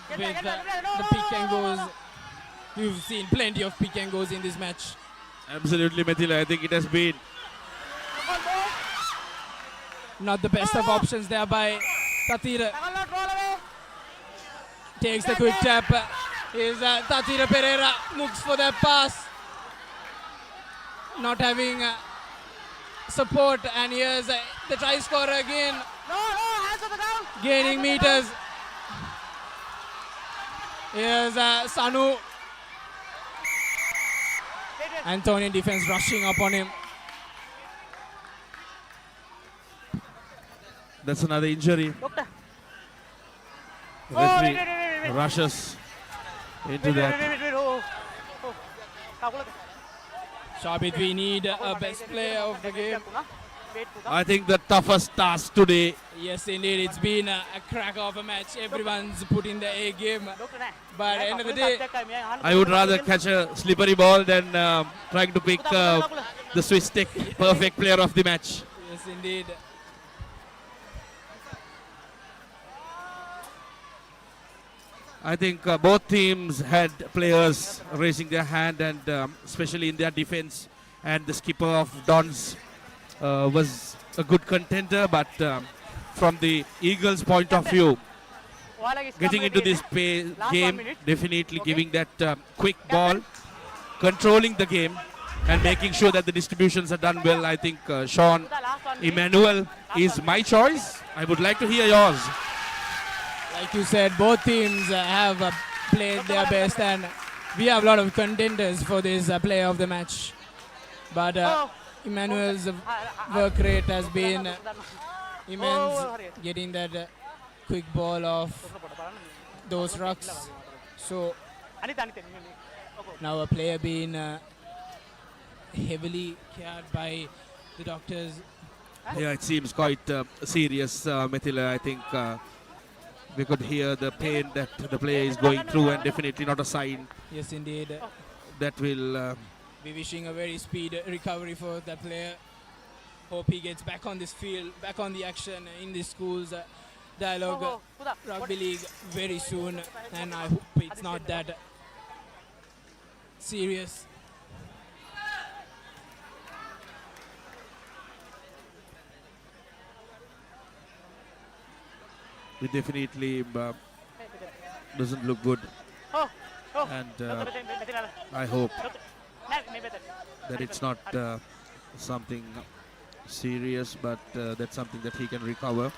with the pick and goes. We've seen plenty of pick and goes in this match.
Absolutely, Mathila. I think it has been
not the best of options there by Tatira. Takes the quick tap. Is Tatira Pereira looks for that pass. Not having support, and here's the try scorer again. Gaining meters. Here's Sanu. Antonian defense rushing up on him.
That's another injury. Referee rushes into that.
Shabit, we need a best player of the game.
I think the toughest task today.
Yes, indeed. It's been a cracker of a match. Everyone's put in the A game. But at the end of the day,
I would rather catch a slippery ball than trying to pick the Swiss Tech perfect player of the match.
Yes, indeed.
I think both teams had players raising their hand, and especially in their defense. And the skipper of Dons was a good contender, but from the Eagles' point of view, getting into this game, definitely giving that quick ball, controlling the game, and making sure that the distributions are done well. I think Sean Emmanuel is my choice. I would like to hear yours.
Like you said, both teams have played their best, and we have a lot of contenders for this player of the match. But Emmanuel's work rate has been immense, getting that quick ball off those rucks. So now a player being heavily cared by the doctors.
Yeah, it seems quite serious, Mathila. I think we could hear the pain that the player is going through, and definitely not a sign.
Yes, indeed.
That will
be wishing a very speed recovery for that player. Hope he gets back on this field, back on the action in the school's Dialog Rugby League very soon, and I hope it's not that serious.
It definitely doesn't look good, and I hope that it's not something serious, but that's something that he can recover.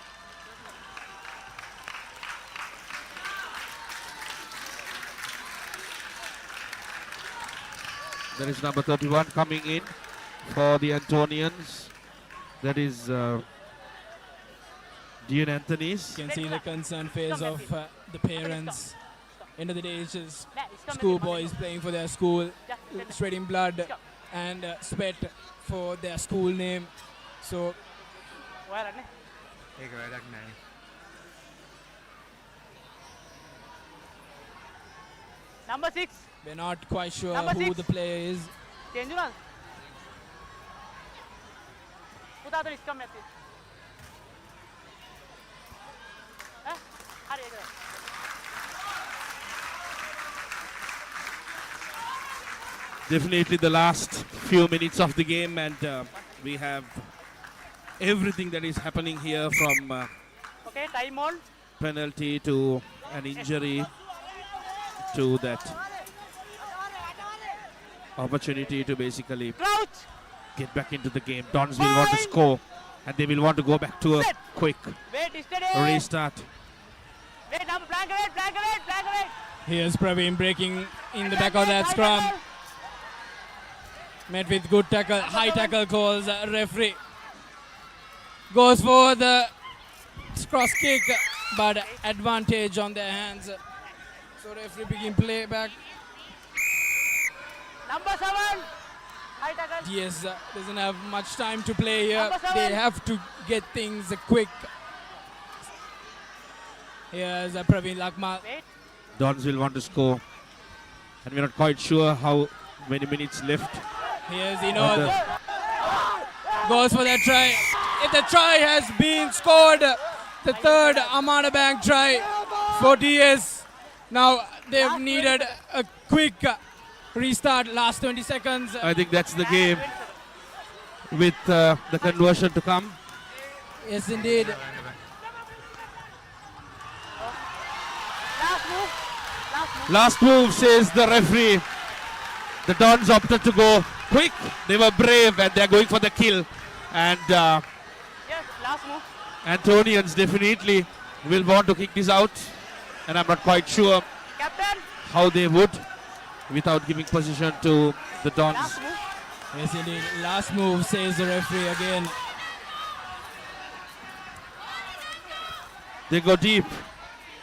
There is number 31 coming in for the Antonians. That is Dean Anthony's.
You can see the concerned face of the parents. End of the day, it's just schoolboys playing for their school, sweating blood and sweat for their school name. So
number 6.
We're not quite sure who the player is.
Definitely the last few minutes of the game, and we have everything that is happening here, from
time on.
penalty to an injury to that opportunity to basically get back into the game. Dons will want to score, and they will want to go back to a quick restart.
Here's Praveen breaking in the back of that scrum. Met with good tackle, high tackle calls. Referee goes for the cross kick, but advantage on their hands. So referee begin play back.
Number 7. High tackle.
DS doesn't have much time to play here. They have to get things quick. Here's Praveen Lakmal.
Dons will want to score, and we're not quite sure how many minutes left.
Here's Inod. Goes for that try. The try has been scored. The third Amana Bank try for DS. Now they've needed a quick restart, last 20 seconds.
I think that's the game with the conversion to come.
Yes, indeed.
Last move, says the referee. The Dons opted to go quick. They were brave and they're going for the kill. And
Yes, last move.
Antonians definitely will want to kick this out. And I'm not quite sure
Captain.
how they would without giving position to the Dons.
Yes, indeed. Last move, says the referee again.
They go deep.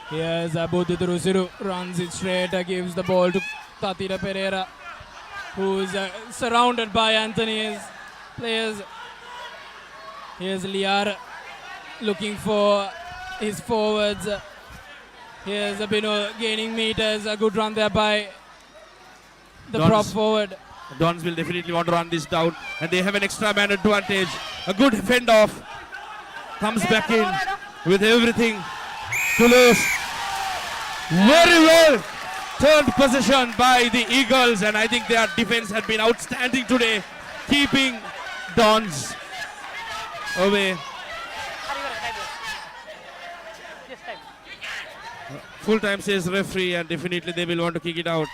Here's Buddhu Turusiru, runs it straight, gives the ball to Tatira Pereira, who's surrounded by Anthony's players. Here's Liar looking for his forwards. Here's Abino gaining meters, a good run there by the prop forward.
Dons will definitely want to run this down, and they have an extra man advantage. A good fend off. Comes back in with everything to lose. Very well turned possession by the Eagles, and I think their defense had been outstanding today, keeping Dons away. Full time, says referee, and definitely they will want to kick it out.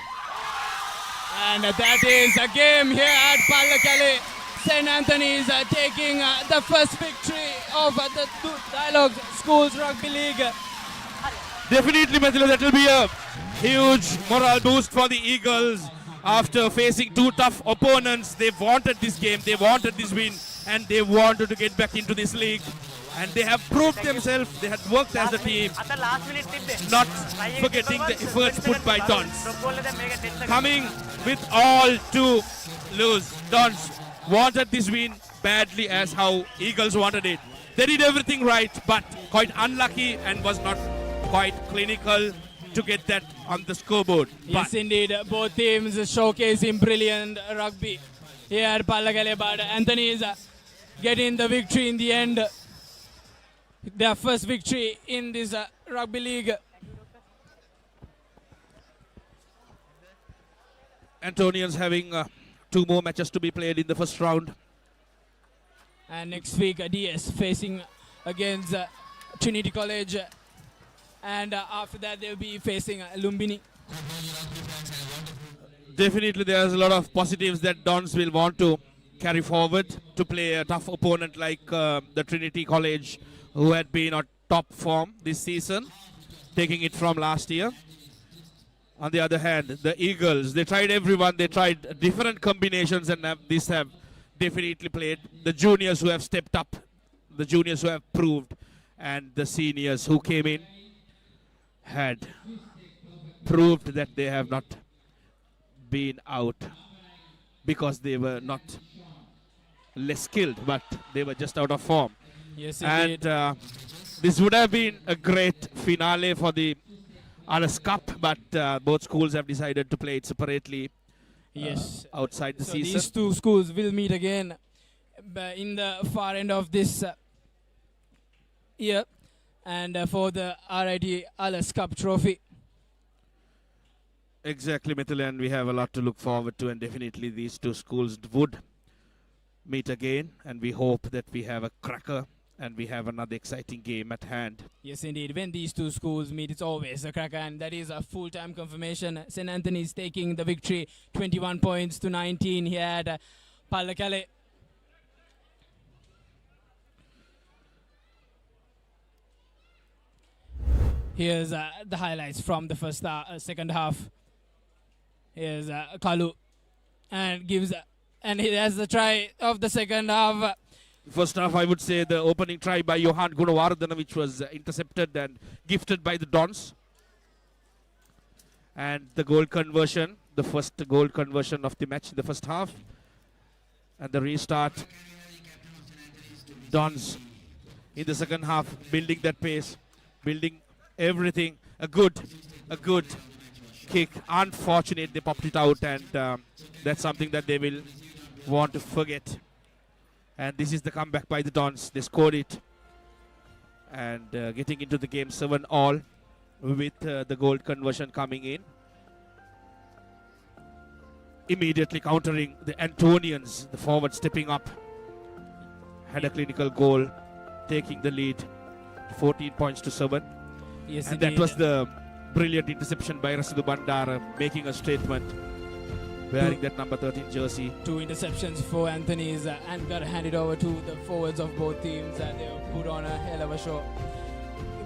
And that is a game here at Pallakale. St. Anthony's taking the first victory of the Dialog Schools Rugby League.
Definitely, Mathila, that will be a huge moral boost for the Eagles after facing two tough opponents. They wanted this game, they wanted this win, and they wanted to get back into this league. And they have proved themselves. They had worked as a team, not forgetting the efforts put by Dons. Coming with all to lose. Dons wanted this win badly as how Eagles wanted it. They did everything right, but quite unlucky and was not quite clinical to get that on the scoreboard.
Yes, indeed. Both teams showcasing brilliant rugby here at Pallakale, but Anthony is getting the victory in the end. Their first victory in this rugby league.
Antonians having 2 more matches to be played in the first round.
And next week, DS facing against Trinity College. And after that, they'll be facing Lumbini.
Definitely, there's a lot of positives that Dons will want to carry forward to play a tough opponent like the Trinity College, who had been on top form this season, taking it from last year. On the other hand, the Eagles, they tried everyone, they tried different combinations, and these have definitely played. The juniors who have stepped up, the juniors who have proved, and the seniors who came in had proved that they have not been out because they were not less skilled, but they were just out of form.
Yes,
and this would have been a great finale for the Alice Cup, but both schools have decided to play it separately.
Yes,
outside the
so
season.
These two schools will meet again in the far end of this year, and for the RIT Alice Cup trophy.
Exactly, Mithila, and we have a lot to look forward to, and definitely these two schools would meet again, and we hope that we have a cracker and we have another exciting game at hand.
Yes, indeed. When these two schools meet, it's always a cracker, and that is a full-time confirmation. St. Anthony's taking the victory, 21 points to 19 here at Pallakale. Here's the highlights from the second half. Here's Kalu, and he has the try of the second half.
First half, I would say the opening try by Johan Gunawardana, which was intercepted and gifted by the Dons. And the goal conversion, the first goal conversion of the match in the first half. And the restart. Dons in the second half, building that pace, building everything. A good kick. Unfortunate, they popped it out, and that's something that they will want to forget. And this is the comeback by the Dons. They scored it, and getting into the game 7-all with the goal conversion coming in. Immediately countering the Antonians, the forward stepping up. Had a clinical goal, taking the lead 14 points to 7.
Yes,
and that was the brilliant interception by Rasidu Bandara, making a statement, wearing that number 13 jersey.
2 interceptions for Anthony's, and got handed over to the forwards of both teams. They put on a hell of a show,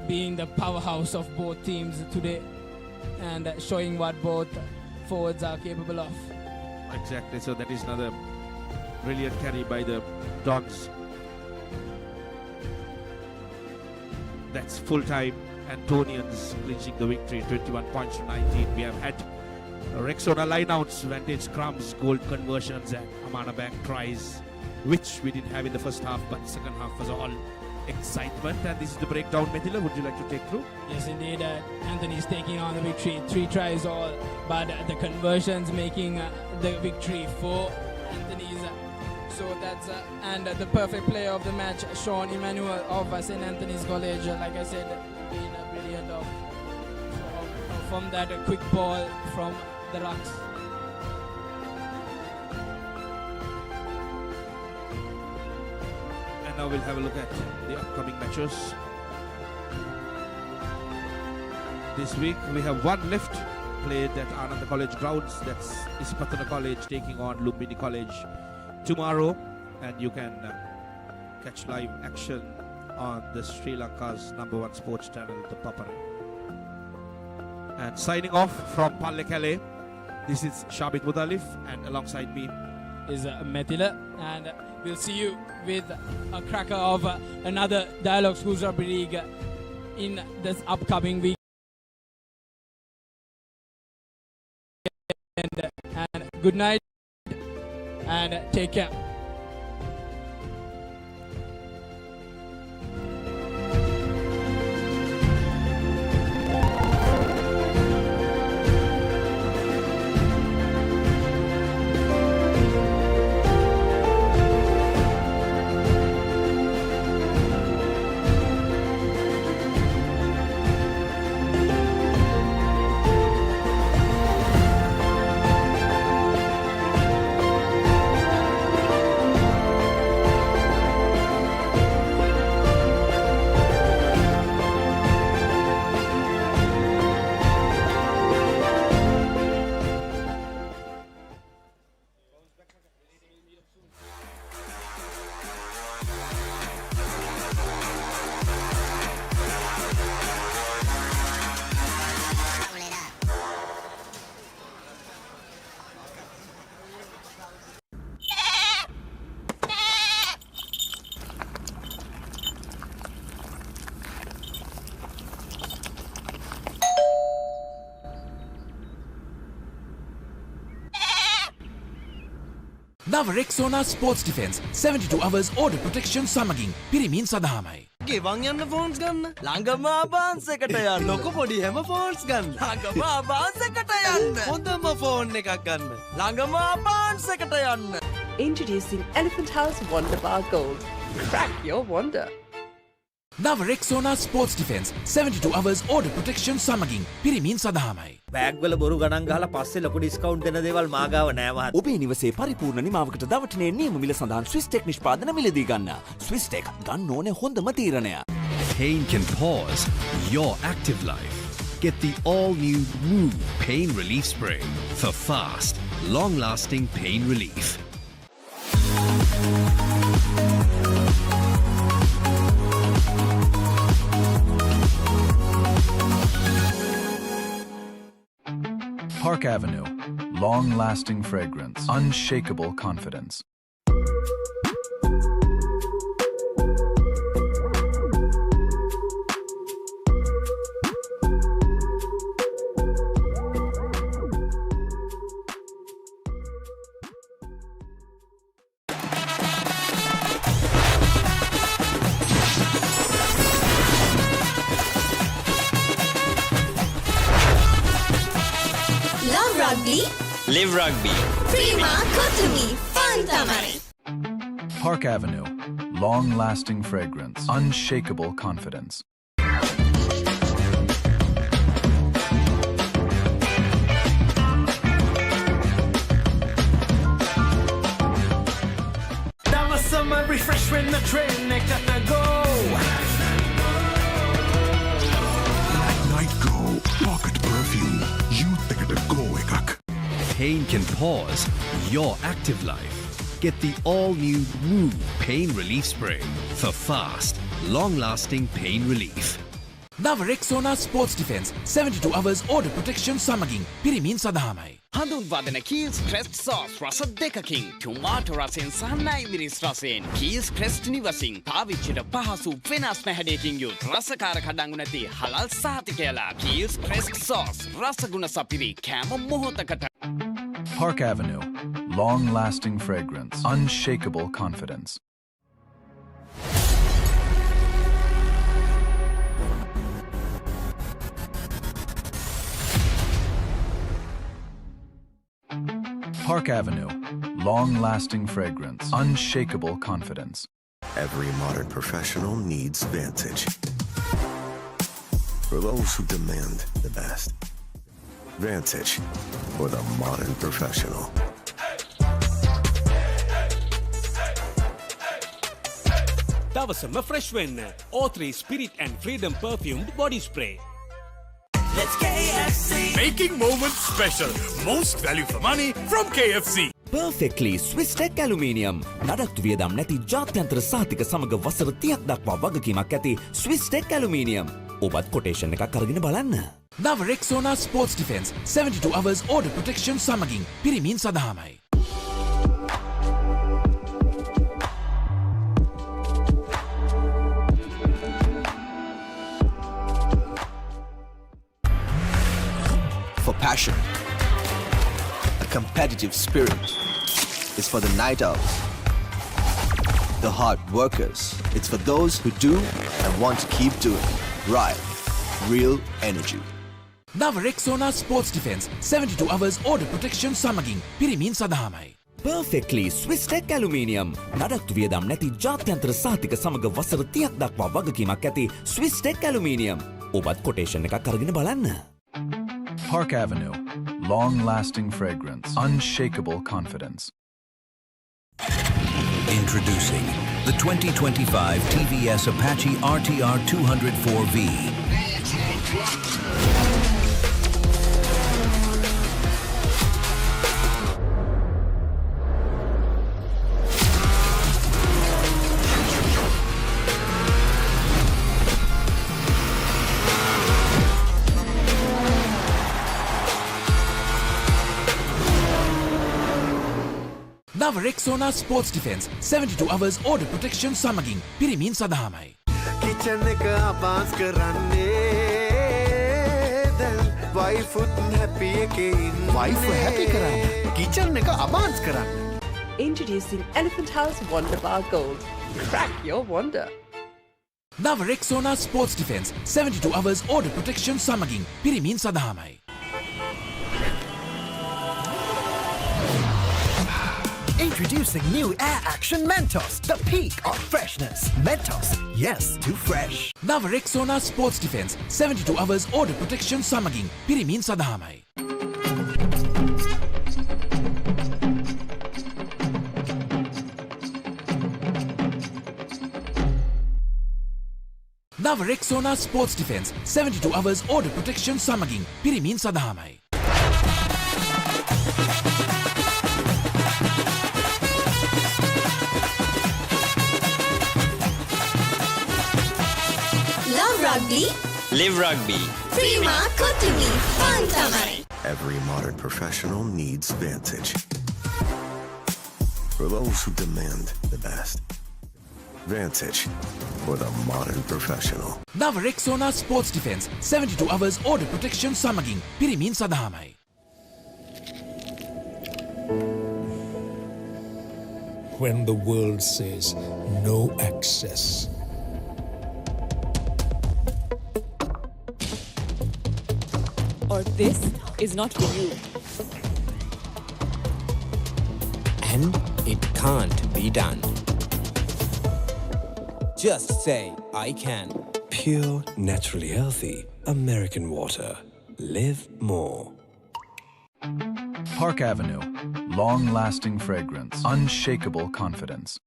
being the powerhouse of both teams today, and showing what both forwards are capable of.
Exactly, so that is another brilliant carry by the Dons. That's full time. Antonians clinching the victory, 21 points to 19. We have had Rexona lineouts, vantage scrums, goal conversions, and Amana back tries, which we didn't have in the first half, but second half was all excitement. And this is the breakdown. Methila, would you like to take through?
Yes, indeed. Anthony's taking on the victory, 3 tries all, but the conversions making the victory for Anthony's. So that's and the perfect player of the match, Sean Emmanuel of St. Anthony's College. Like I said, being brilliant from that quick ball from the rucks.
And now we'll have a look at the upcoming matches. This week we have one left, played at Ananda College grounds. That's Ispatana College taking on Lumbini College tomorrow, and you can catch live action on the Sri Lanka's #1 sports channel, ThePapare. And signing off from Pallekele, this is Shabit Mudalif, and alongside me
is Methila, and we'll see you with a cracker of another Dialog Schools Rugby League in this upcoming week. And good night and take care.
Now Rexona Sports Defense 72 hours order protection සමගින් පිරිමින් සඳහාමයි.
ගෙවන් යන්න phones ගන්න. ළඟම ආබාන්ස් එකට යන්න. ලොකු පොඩි හැම ෆෝන්ස් ගන්න. ළඟම ආබාන්ස් එකට යන්න. හොඳම ෆෝන් එකක් ගන්න. ළඟම ආබාන්ස් එකට යන්න.
Introducing Elephant House Wonder Bar Gold. Crack your wonder.
Now Rexona Sports Defense 72 hours order protection සමගින් පිරිමින් සඳහාමයි.
බෑග් වල බොරු ගණන් ගහලා පස්සේ ලොකු ඩිස්කවුන්ට් දෙන දේවල් මාගාව නෑ මහත්.
ඔබේ නිවසේ පරිපූර්ණ නිමාවකට දවටනේ නියම මිල සඳහන් Swiss Tech නිෂ්පාදන මිලදී ගන්න. Swiss Tech ගන්න ඕනේ හොඳම තීරණය.
Pain can pause your active life. Get the all-new Move Pain Relief Spray for fast, long-lasting pain relief.
Park Avenue. Long-lasting fragrance. Unshakable confidence.
Love rugby.
Live rugby.
Prima Kotumi. Fun tamai.
Park Avenue. Long-lasting fragrance. Unshakable confidence.
That was summer refresh when the train got to go.
Night Go Pocket Perfume. You take it a go ekak.
Pain can pause your active life. Get the all-new Move Pain Relief Spray for fast, long-lasting pain relief.
නව Rexona sports defence 72 hours order protection සමගින් පිරිමින් සඳහාමයි.
හඳුන්වාදන Keells Krest sauce රස දෙකකින් ටොමාටෝ රසෙන් සහ නයිමිරිස් රසෙන් කීල්ස් ක්‍රෙස්ට් නිවසින් පාවිච්චිට පහසු වෙනස්ම හැඩයකින් යුත් රසකාර කඩංගු නැති හලල් සහතිකයලා කීල්ස් ක්‍රෙස්ට් සෝස් රසගුණ සපිරි කෑම මොහොතකට.
Park Avenue. Long-lasting fragrance. Unshakable confidence. Park Avenue. Long-lasting fragrance. Unshakable confidence.
Every modern professional needs Vantage. For those who demand the best. Vantage for the modern professional.
දවසම ෆ්‍රෙෂ් වෙන්න O3 Spirit and Freedom perfumed body spray.
Let's KFC. Making moments special. Most value for money from KFC.
Perfectly Swiss Tech Aluminium. නඩත්තු වියදම් නැති ජාත්‍යන්තර සහතික සමග වසර 30ක් දක්වා වගකීමක් ඇති Swiss Tech Aluminium. ඔබත් කොටේෂන් එකක් අරගෙන බලන්න. නව Rexona sports defence 72 hours order protection සමගින් පිරිමින් සඳහාමයි.
For passion, a competitive spirit is for the night owls, the hard workers. It's for those who do and want to keep doing. Right, real energy.
නව Rexona sports defence 72 hours order protection සමගින් පිරිමින් සඳහාමයි. Perfectly Swiss Tech Aluminium. නඩත්තු වියදම් නැති ජාත්‍යන්තර සහතික සමග වසර 30ක් දක්වා වගකීමක් ඇති Swiss Tech Aluminium. ඔබත් කොටේෂන් එකක් අරගෙන බලන්න.
Park Avenue. Long-lasting fragrance. Unshakable confidence.
Introducing the 2025 TVS Apache RTR 204V.
නව Rexona sports defence 72 hours order protection සමගින් පිරිමින් සඳහාමයි.
කිචන් එක අබාස් කරන්නේ දැන් වයිෆුත් හැපි එකේ ඉන්නේ. වයිෆ් හැපි කරන්නේ කිචන් එක අබාස් කරන්නේ.
Introducing Elephant House Wonder Bar Gold. Crack your wonder.
නව Rexona sports defence 72 hours order protection සමගින් පිරිමින් සඳහාමයි.
Introducing new Air Action Mentos, the peak of freshness. Mentos, yes to fresh.
නව Rexona sports defence 72 hours order protection සමගින් පිරිමින් සඳහාමයි. නව Rexona sports defence 72 hours order protection සමගින් පිරිමින් සඳහාමයි.
Love rugby.
Live rugby.
Prima Kotumi. Fun tamai.
Every modern professional needs Vantage. For those who demand the best. Vantage for the modern professional.
නව Rexona sports defence 72 hours order protection සමගින් පිරිමින් සඳහාමයි.
When the world says no access,
or this is not for you.
And it can't be done. Just say, I can.
Pure, naturally healthy American water. Live more.
Park Avenue. Long-lasting fragrance. Unshakable confidence.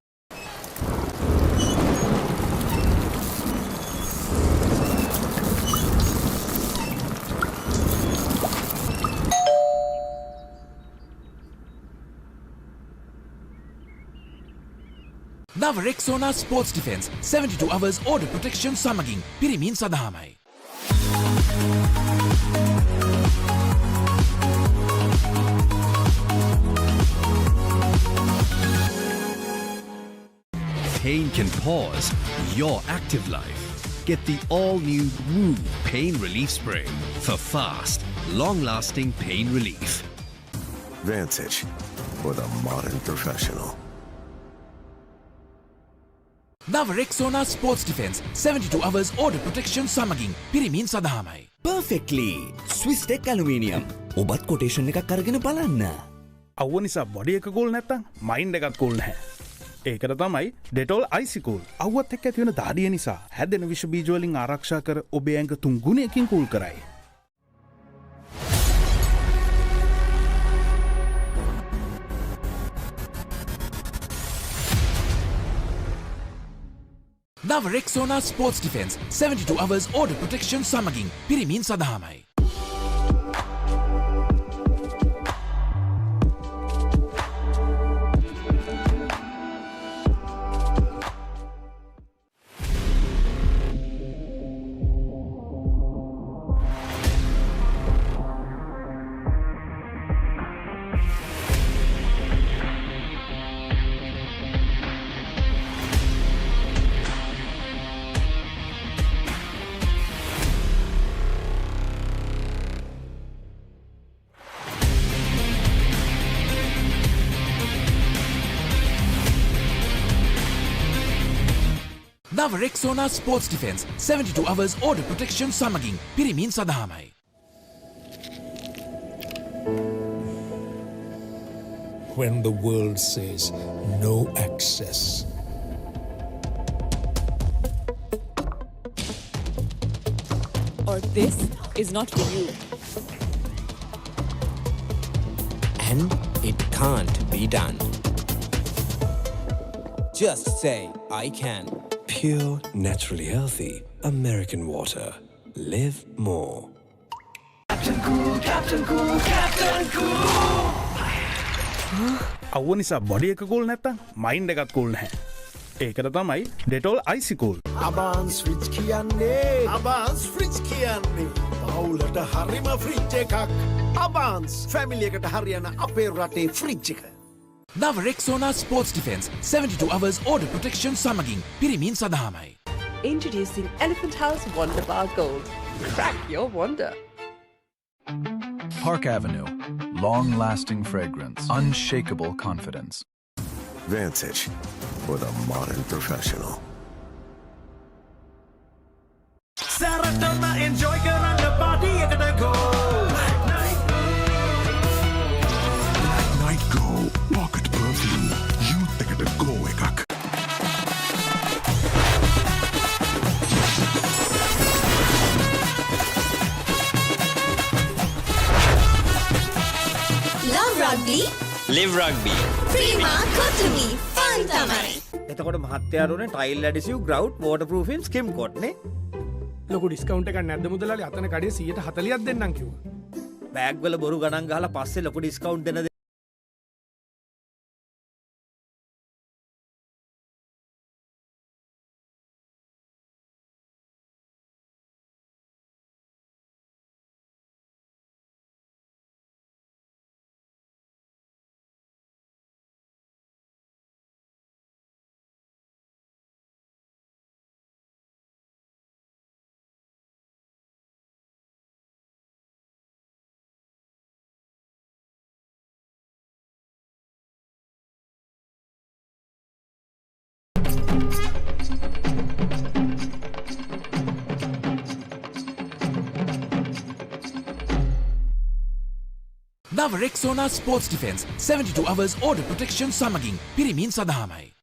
නව Rexona sports defence 72 hours order protection සමගින් පිරිමින් සඳහාමයි.
Pain can pause your active life. Get the all-new Woo Pain Relief Spray for fast, long-lasting pain relief.
Vantage for the modern professional.
නව Rexona sports defence 72 hours order protection සමගින් පිරිමින් සඳහාමයි. Perfectly Swiss Tech Aluminium. ඔබත් quotation එකක් අරගෙන බලන්න.
අවුව නිසා body එක කූල් නැත්තම් මයින්ඩ් එකත් කූල් නැහැ. ඒකට තමයි ඩෙටෝල් අයිසිකූල්. අවුවත් එක්ක ඇති වෙන දාඩිය නිසා හැදෙන විෂ බීජ වලින් ආරක්ෂා කර ඔබේ ඇඟ 3 ගුණයකින් කූල් කරයි.
නව Rexona sports defence 72 hours order protection සමගින් පිරිමින් සඳහාමයි. නව Rexona sports defence 72 hours order protection සමගින් පිරිමින් සඳහාමයි.
when the world says no access,
or this is not for you.
And it can't be done. Just say, I can.
Pure, naturally healthy American water. Live more.
Captain Cool, Captain Cool, Captain Cool. අවුව නිසා body එක cool නැත්තම් mind එකත් cool නැහැ. ඒකට තමයි Dettol අයිසිකූල්.
Abans fridge කියන්නේ Abans fridge කියන්නේ පවුලට හරිම ෆ්‍රිජ් එකක්. අබාන්ස් ෆැමිලි එකට හරියන අපේ රටේ ෆ්‍රිජ් එක.
නව Rexona sports defence 72 hours order protection සමගින් පිරිමින් සඳහාමයි.
Introducing Elephant House Wonder Bar Gold. Crack your wonder.
Park Avenue. Long-lasting fragrance. Unshakable confidence.
Vantage for the modern professional.
සැරටම enjoy කරන්න party එකට go.
Night Go Pocket Perfume. Youth එකට go එකක්.
Love rugby.
Live rugby.
Prima Kotumi. Fun තමයි.
එතකොට මහත්තයාරුනේ tile ඇඩිසිව් ග්‍රවුට් වෝටර්ප්‍රූෆින් ස්කිම් කොට් නේ.
ලොකු discount එකක් නැද්ද මුදලාලි? අතන කඩේ 140ක් දෙන්නම් කිව්වා.
බෑග් වල බොරු ගණන් ගහලා පස්සේ ලොකු ඩිස්කවුන්ට් දෙන
නව Rexona sports defence 72 hours order protection සමගින් පිරිමින් සඳහාමයි.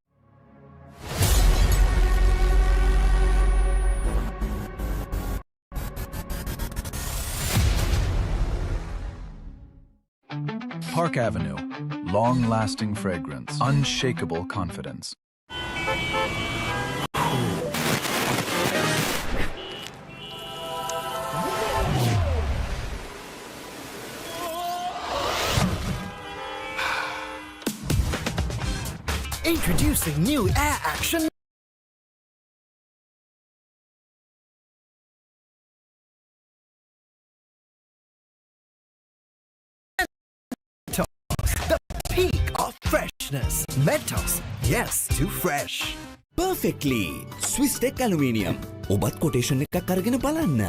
Park Avenue. Long-lasting fragrance. Unshakable confidence.
Introducing new air action. The peak of freshness. Mentos, yes to fresh.
Perfectly. Swiss Tech Aluminium. ඔබත් quotation එකක් අරගෙන බලන්න.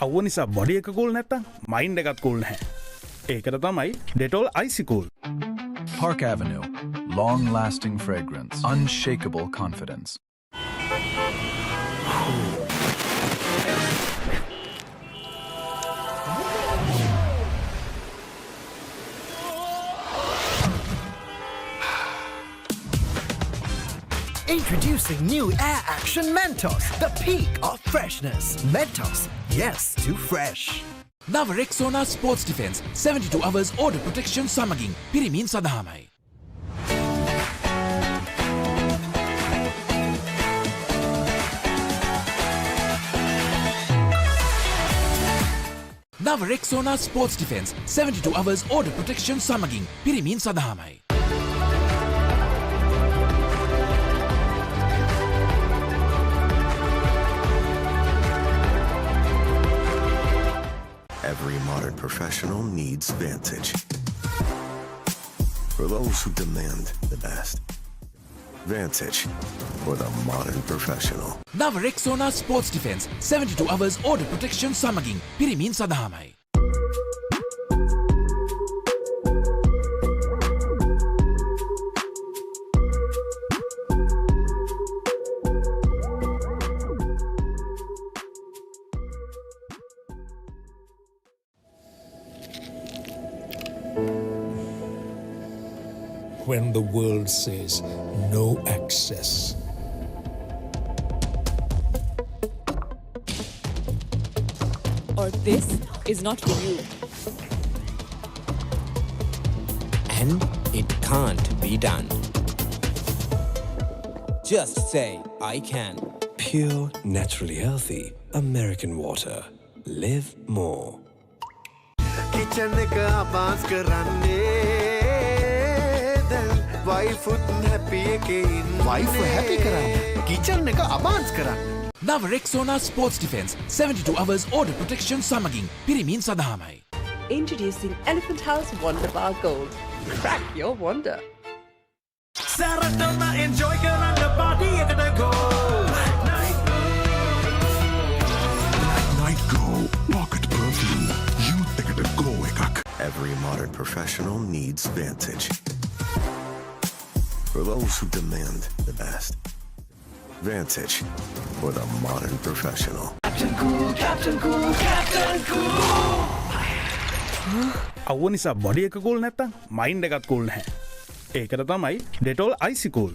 අවුව නිසා බොඩි එක කූල් නැත්තම් mind එකත් කූල් නැහැ. ඒකට තමයි Dettol Icy Cool.
Park Avenue. Long-lasting fragrance. Unshakable confidence.
Introducing new air action Mentos. The peak of freshness. Mentos, yes to fresh.
නව Rexona sports defence 72 hours order protection සමගින් පිරිමින් සඳහාමයි. නව Rexona sports defence 72 hours order protection සමගින් පිරිමින් සඳහාමයි.
Every modern professional needs Vantage. For those who demand the best. Vantage for the modern professional.
නව Rexona sports defence 72 hours order protection සමගින් පිරිමින් සඳහාමයි.
When the world says no access.
Or this is not for you.
And it can't be done. Just say, I can.
Pure, naturally healthy American water. Live more.
Kitchen එක අපාස් කරන්නේ දැන් wife happy එකේ ඉන්න wife happy කරන්න kitchen එක අපාස් කරන්න
නව Rexona sports defence 72 hours order protection සමගින් පිරිමින් සඳහාමයි.
Introducing Elephant House Wonder Bar Gold. Crack your wonder.
සරටම enjoy කරන්න party එකට go
Night Go Pocket Perfume. Youth එකට go එකක්. Every modern professional needs Vantage. For those who demand the best. Vantage for the modern professional.
Captain Cool, Captain Cool, Captain Cool.
අවුව නිසා body එක cool නැත්තම් mind එකත් cool නැහැ. ඒකට තමයි Dettol Icy Cool.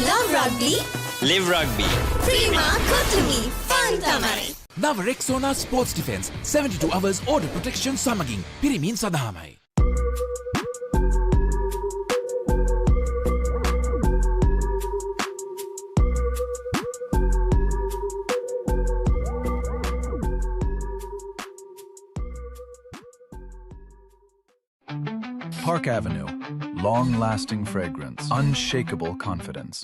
Love rugby.
Live rugby.
Prima Kotumi. Fun tamari.
නව Rexona sports defence 72 hours order protection සමගින් පිරිමින් සඳහාමයි.
Park Avenue. Long-lasting fragrance. Unshakable confidence.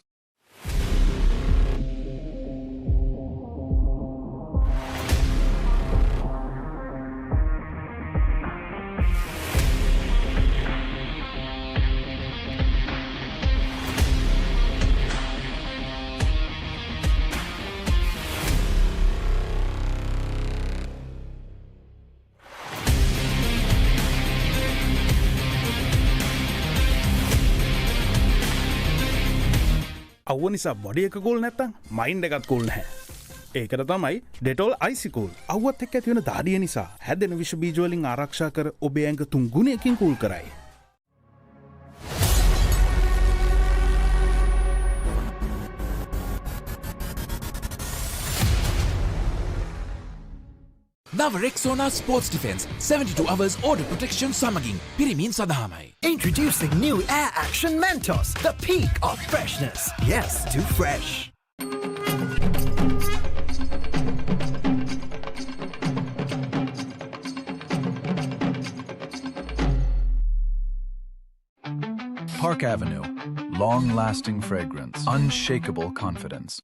අවුව නිසා බොඩි එක කූල් නැත්තම් මයින්ඩ් එකත් කූල් නැහැ. ඒකට තමයි ඩෙටෝල් අයිසිකූල්. අවුවත් එක්ක ඇති වෙන දාඩිය නිසා හැදෙන විෂ බීජ වලින් ආරක්ෂා කර ඔබේ ඇඟ 3 ගුණයකින් කූල් කරයි.
නව Rexona sports defence 72 hours order protection සමගින් පිරිමින් සඳහාමයි.
Introducing new Air Action Mentos, the peak of freshness. Yes, too fresh.
Park Avenue. Long-lasting fragrance. Unshakable confidence.